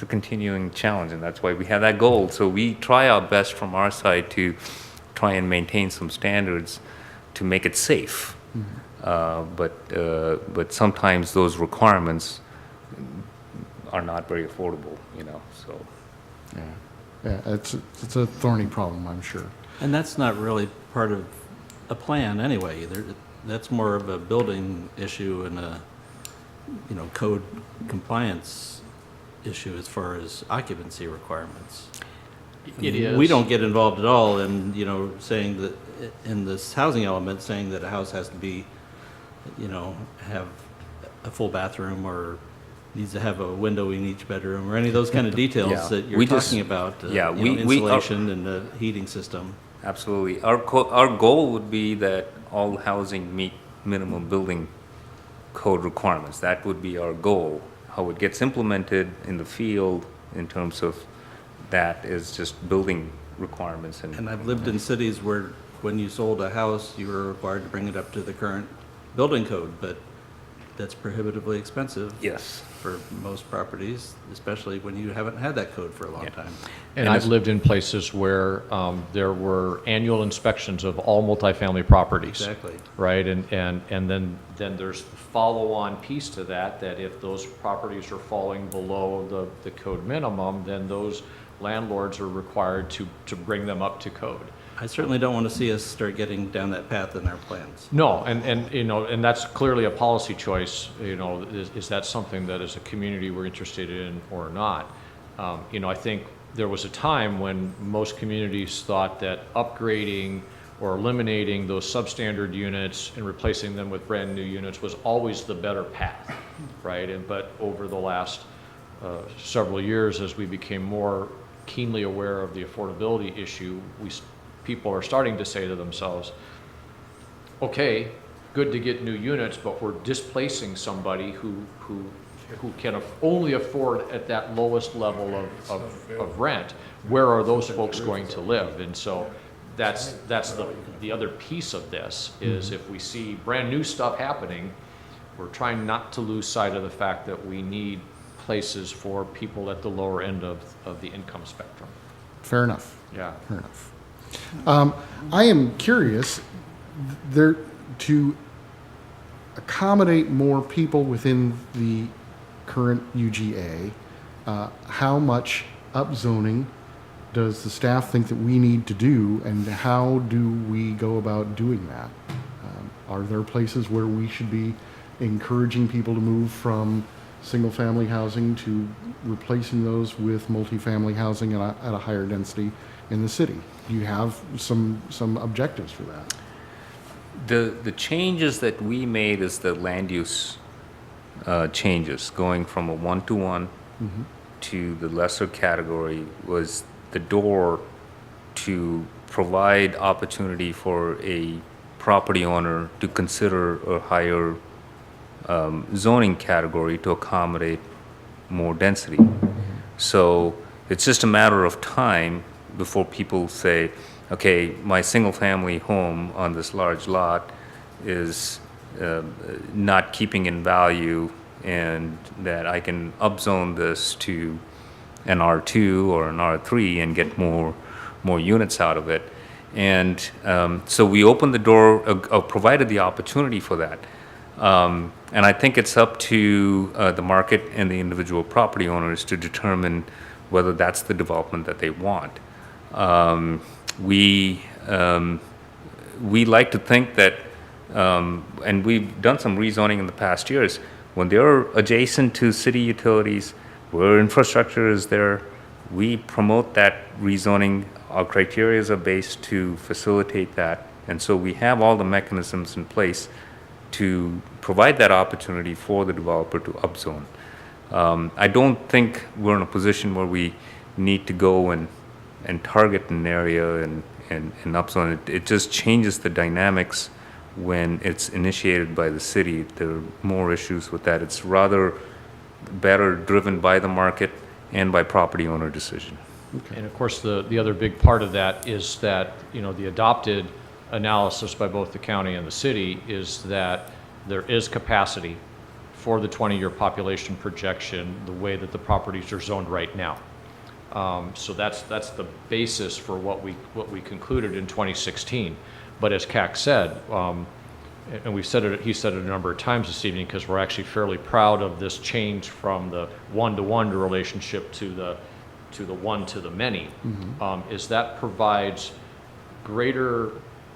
a continuing challenge, and that's why we have that goal. So we try our best from our side to try and maintain some standards to make it safe. But sometimes those requirements are not very affordable, you know. So Yeah, it's a thorny problem, I'm sure. And that's not really part of a plan anyway. That's more of a building issue and a, you know, code compliance issue as far as occupancy requirements. It is. We don't get involved at all in, you know, saying that, in this housing element, saying that a house has to be, you know, have a full bathroom or needs to have a window in each bedroom or any of those kind of details Yeah. that you're We just- talking about. yeah, you know, we are- insulation and the heating system. absolutely, our goal would be that all housing meet minimum building code requirements. That would be our goal. How it gets implemented in the field in terms of that is just building requirements And I've lived in cities where when you sold a house, you were required to bring it up to the current building code, but that's prohibitively expensive Yes. for most properties, especially when you haven't had that code for a long Yeah. time. And I've lived in places where there were annual inspections of all multifamily properties. Exactly. Right, and then there's the follow-on piece to that, that if those properties are falling below the code minimum, then those landlords are required to bring them up to code. I certainly don't want to see us start getting down that path in our plans. No, and you know, and that's clearly a policy choice, you know, is that something that as a community we're interested in or not? You know, I think there was a time when most communities thought that upgrading or eliminating those substandard units and replacing them with brand-new units was always the better path, right? But over the last several years, as we became more keenly aware of the affordability issue, people are starting to say to themselves, okay, good to get new units, but we're displacing somebody who can only afford at that lowest level of rent. Where are those folks going to live? And so that's the other piece of this, is if we see brand new stuff happening, we're trying not to lose sight of the fact that we need places for people at the lower end of the income spectrum. Fair enough. Yeah. Fair enough. I am curious, to accommodate more people within the current UGA, how much upzoning does the staff think that we need to do, and how do we go about doing that? Are there places where we should be encouraging people to move from single-family housing to replacing those with multifamily housing at a higher density in the city? Do you have some objectives for that? The changes that we made is the land use changes, going from a 1-to-1 to the lesser category, was the door to provide opportunity for a property owner to consider a higher zoning category to accommodate more density. So it's just a matter of time before people say, okay, my single-family home on this large lot is not keeping in value, and that I can upzone this to an R2 or an R3 and get more units out of it. And so we opened the door, provided the opportunity for that. And I think it's up to the market and the individual property owners to determine whether that's the development that they want. We like to think that, and we've done some rezoning in the past years, when they're adjacent to city utilities, where infrastructure is there, we promote that rezoning. Our criteria are based to facilitate that. And so we have all the mechanisms in place to provide that opportunity for the developer to upzone. I don't think we're in a position where we need to go and target an area and upzone it. It just changes the dynamics when it's initiated by the city. There are more issues with that. It's rather better driven by the market and by property owner decision. And of course, the other big part of that is that, you know, the adopted analysis by both the county and the city is that there is capacity for the 20-year population projection the way that the properties are zoned right now. So that's the basis for what we concluded in 2016. But as CAC said, and we've said it, he said it a number of times this evening, because we're actually fairly proud of this change from the one-to-one relationship to the one to the many, is that provides greater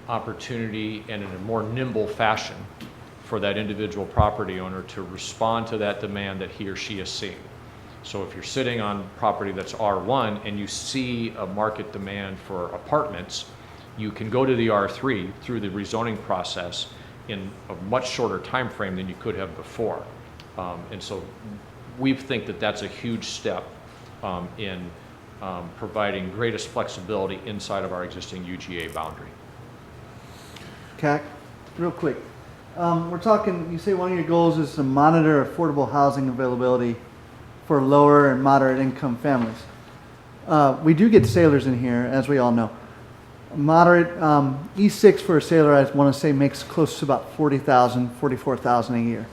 opportunity and in a more nimble fashion for that individual property owner to respond to that demand that he or she is seeing. So if you're sitting on property that's R1 and you see a market demand for apartments, you can go to the R3 through the rezoning process in a much shorter time frame than you could have before. And so we think that that's a huge step in providing greatest flexibility inside of our existing UGA boundary. CAC, real quick. We're talking, you say one of your goals is to monitor affordable housing availability for lower and moderate income families. We do get sailors in here, as we all know. Moderate, E6 for a sailor, I want to say, makes close to about $40,000, $44,000 a year.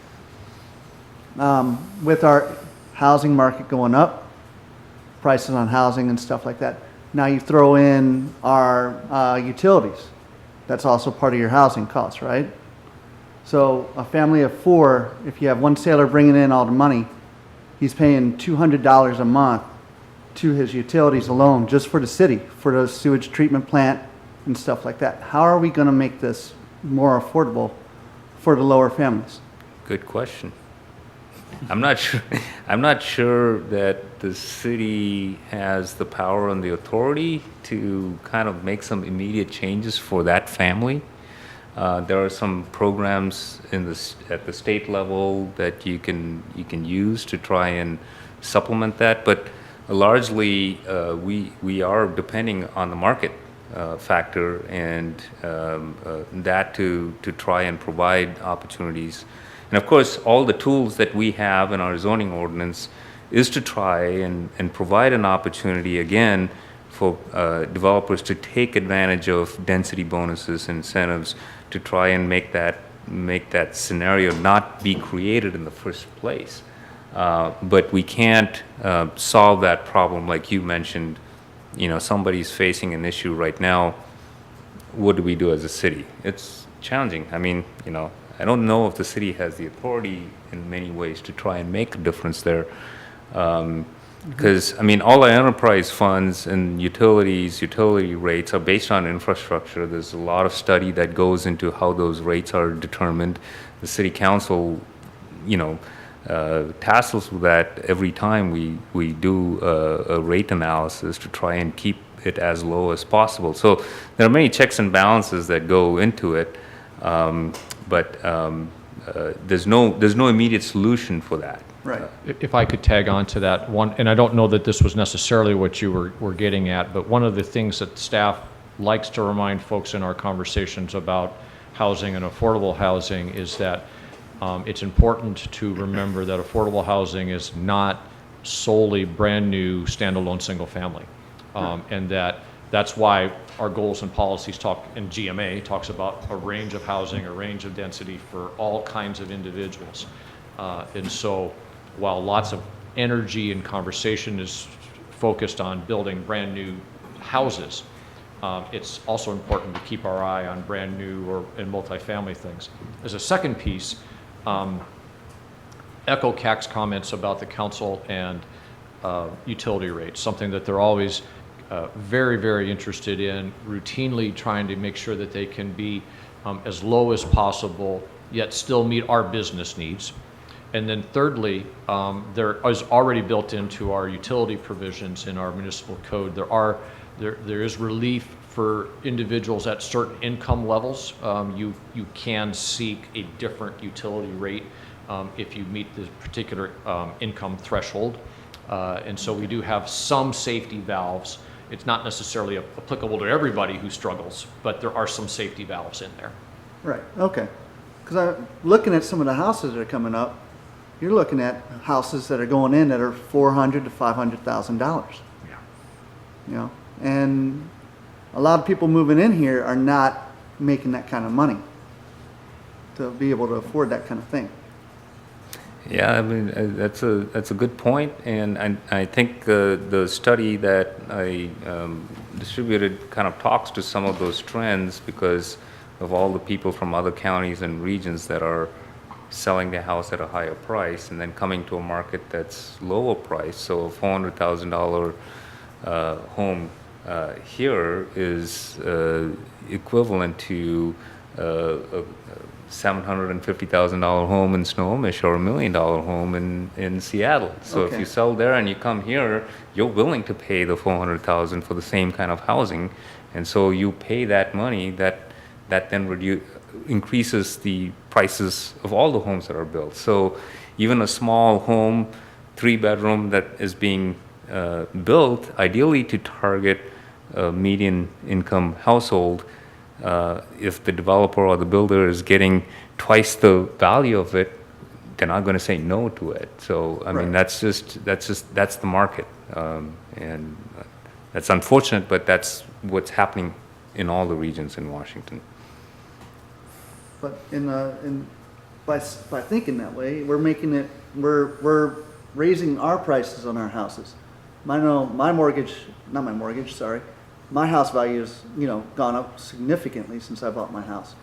With our housing market going up, prices on housing and stuff like that, now you throw in our utilities. That's also part of your housing costs, right? So a family of four, if you have one sailor bringing in all the money, he's paying $200 a month to his utilities alone, just for the city, for the sewage treatment plant and stuff like that. How are we going to make this more affordable for the lower families? Good question. I'm not sure that the city has the power and the authority to kind of make some immediate changes for that family. There are some programs at the state level that you can use to try and supplement that, but largely we are depending on the market factor and that to try and provide opportunities. And of course, all the tools that we have in our zoning ordinance is to try and provide an opportunity again for developers to take advantage of density bonuses and incentives to try and make that scenario not be created in the first place. But we can't solve that problem like you mentioned. You know, somebody's facing an issue right now. What do we do as a city? It's challenging. I mean, you know, I don't know if the city has the authority in many ways to try and make a difference there. Because, I mean, all our enterprise funds and utility rates are based on infrastructure. There's a lot of study that goes into how those rates are determined. The city council, you know, tassels with that every time we do a rate analysis to try and keep it as low as possible. So there are many checks and balances that go into it, but there's no immediate solution for that. Right. If I could tag on to that one, and I don't know that this was necessarily what you were getting at, but one of the things that staff likes to remind folks in our conversations about housing and affordable housing is that it's important to remember that affordable housing is not solely brand-new standalone single-family. And that's why our goals and policies talk, and GMA talks about a range of housing, a range of density for all kinds of individuals. And so while lots of energy and conversation is focused on building brand-new houses, it's also important to keep our eye on brand-new and multifamily things. As a second piece, echo CAC's comments about the council and utility rates, something that they're always very, very interested in, routinely trying to make sure that they can be as low as possible, yet still meet our business needs. And then thirdly, there is already built into our utility provisions in our municipal code, there is relief for individuals at certain income levels. You can seek a different utility rate if you meet the particular income threshold. And so we do have some safety valves. It's not necessarily applicable to everybody who struggles, but there are some safety valves in there. Right, okay. Because I'm looking at some of the houses that are coming up, you're looking at houses that are going in that are $400,000 to $500,000. Yeah. You know, and a lot of people moving in here are not making that kind of money to be able to afford that kind of thing. Yeah, I mean, that's a good point, and I think the study that I distributed kind of talks to some of those trends because of all the people from other counties and regions that are selling their house at a higher price and then coming to a market that's lower price. So a $400,000 home here is equivalent to a $750,000 home in Snohomish or $1 million home in Seattle. So if Okay. you sell there and you come here, you're willing to pay the $400,000 for the same kind of housing, and so you pay that money. That then increases the prices of all the homes that are built. So even a small home, 3-bedroom that is being built, ideally to target a median income household. If the developer or the builder is getting twice the value of it, they're not going to say no to it. So I mean, Right. that's the market, and that's unfortunate, but that's what's happening in all the regions in Washington. But by thinking that way, we're raising our prices on our houses. My house value has, gone up significantly since I bought my house.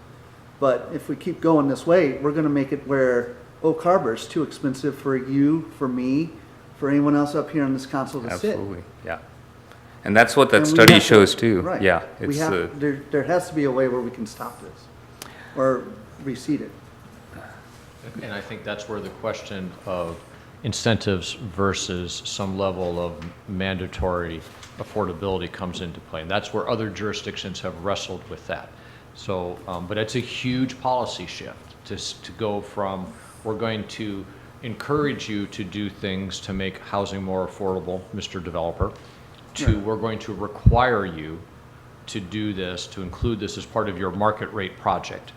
But if we keep going this way, we're gonna make it where Oak Harbor is too expensive for you, for me, for anyone else up here on this council to sit. Absolutely, yeah. And that's what that And we study have to- shows too. Right. Yeah, We have, there has to be a way where we can stop this, or reseed it. And I think that's where the question of incentives versus some level of mandatory affordability comes into play. And that's where other jurisdictions have wrestled with that. So, but it's a huge policy shift to go from, we're going to encourage you to do things to make housing more affordable, Mr. Developer, to Right. we're going to require you to do this, to include this as part of your market rate project.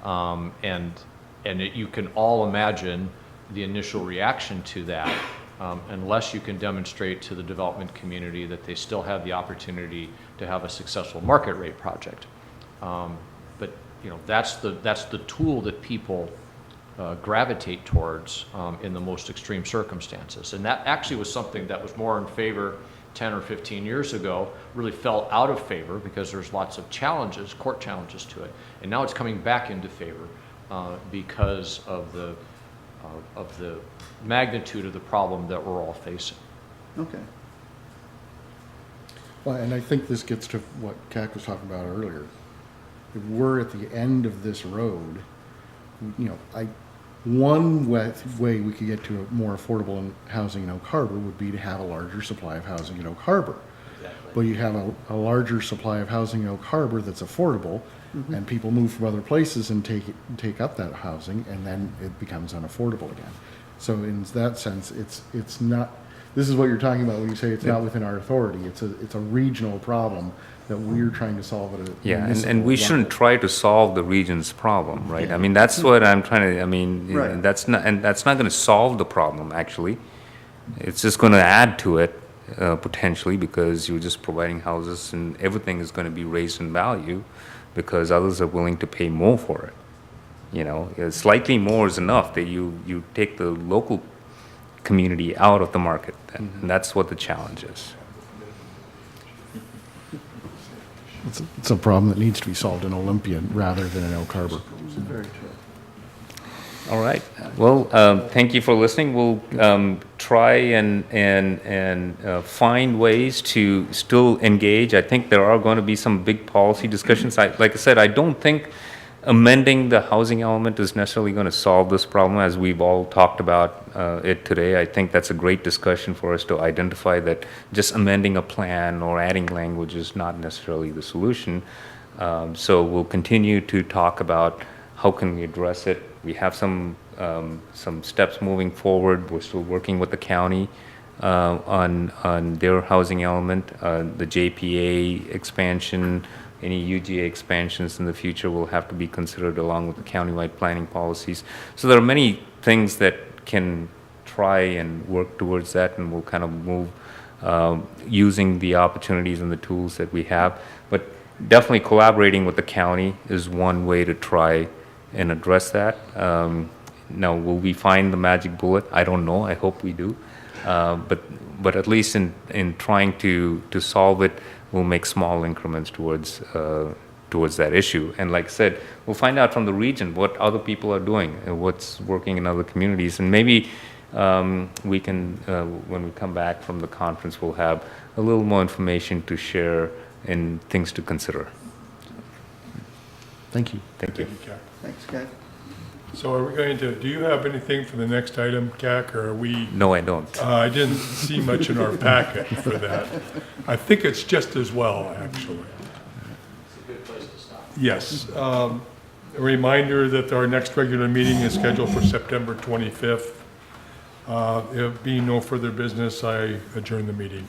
You can all imagine the initial reaction to that, unless you can demonstrate to the development community that they still have the opportunity to have a successful market rate project. But that's the tool that people gravitate towards in the most extreme circumstances. And that actually was something that was more in favor 10 or 15 years ago, really fell out of favor because there's lots of challenges, court challenges to it. And now it's coming back into favor because of the magnitude of the problem that we're all facing. Okay. Well, and I think this gets to what CAC was talking about earlier. If we're at the end of this road, one way we could get to a more affordable housing in Oak Harbor would be to have a larger supply of housing in Oak Harbor. But you have a larger supply of housing in Oak Harbor that's affordable, and people move from other places and take up that housing, and then it becomes unaffordable again. So in that sense, it's not this is what you're talking about when you say it's not within our authority. It's a regional problem that we're trying to solve at a Yeah, and municipal we shouldn't level. try to solve the region's problem, right? I mean, that's what I'm trying to, I mean, Right. that's not gonna solve the problem, actually. It's just gonna add to it, potentially, because you're just providing houses and everything is gonna be raised in value because others are willing to pay more for it. You know, slightly more is enough, that you take the local community out of the market, and that's what the challenge is. It's a problem that needs to be solved in Olympia rather than in Elk Harbor. Very true. All right. Well, thank you for listening. We'll try and find ways to still engage. I think there are going to be some big policy discussions. Like I said, I don't think amending the housing element is necessarily going to solve this problem, as we've all talked about it today. I think that's a great discussion for us to identify that just amending a plan or adding language is not necessarily the solution. So we'll continue to talk about how can we address it. We have some steps moving forward. We're still working with the county on their housing element, the JPA expansion. Any UGA expansions in the future will have to be considered along with the countywide planning policies. So there are many things that can try and work towards that, and we'll kind of move using the opportunities and the tools that we have. But definitely collaborating with the county is one way to try and address that. Now, will we find the magic bullet? I don't know. I hope we do. But at least in trying to solve it, we'll make small increments towards that issue. And like I said, we'll find out from the region what other people are doing and what's working in other communities. And maybe we can, when we come back from the conference, we'll have a little more information to share and things to consider. Thank you. Thank you. Okay. Thanks, guys. So are we going to, do you have anything for the next item, CAC, or are we? No, I don't. I didn't see much in our packet for that. I think it's just as well, actually. It's a good place to stop. Yes. A reminder that our next regular meeting is scheduled for September 25th. There being no further business, I adjourn the meeting.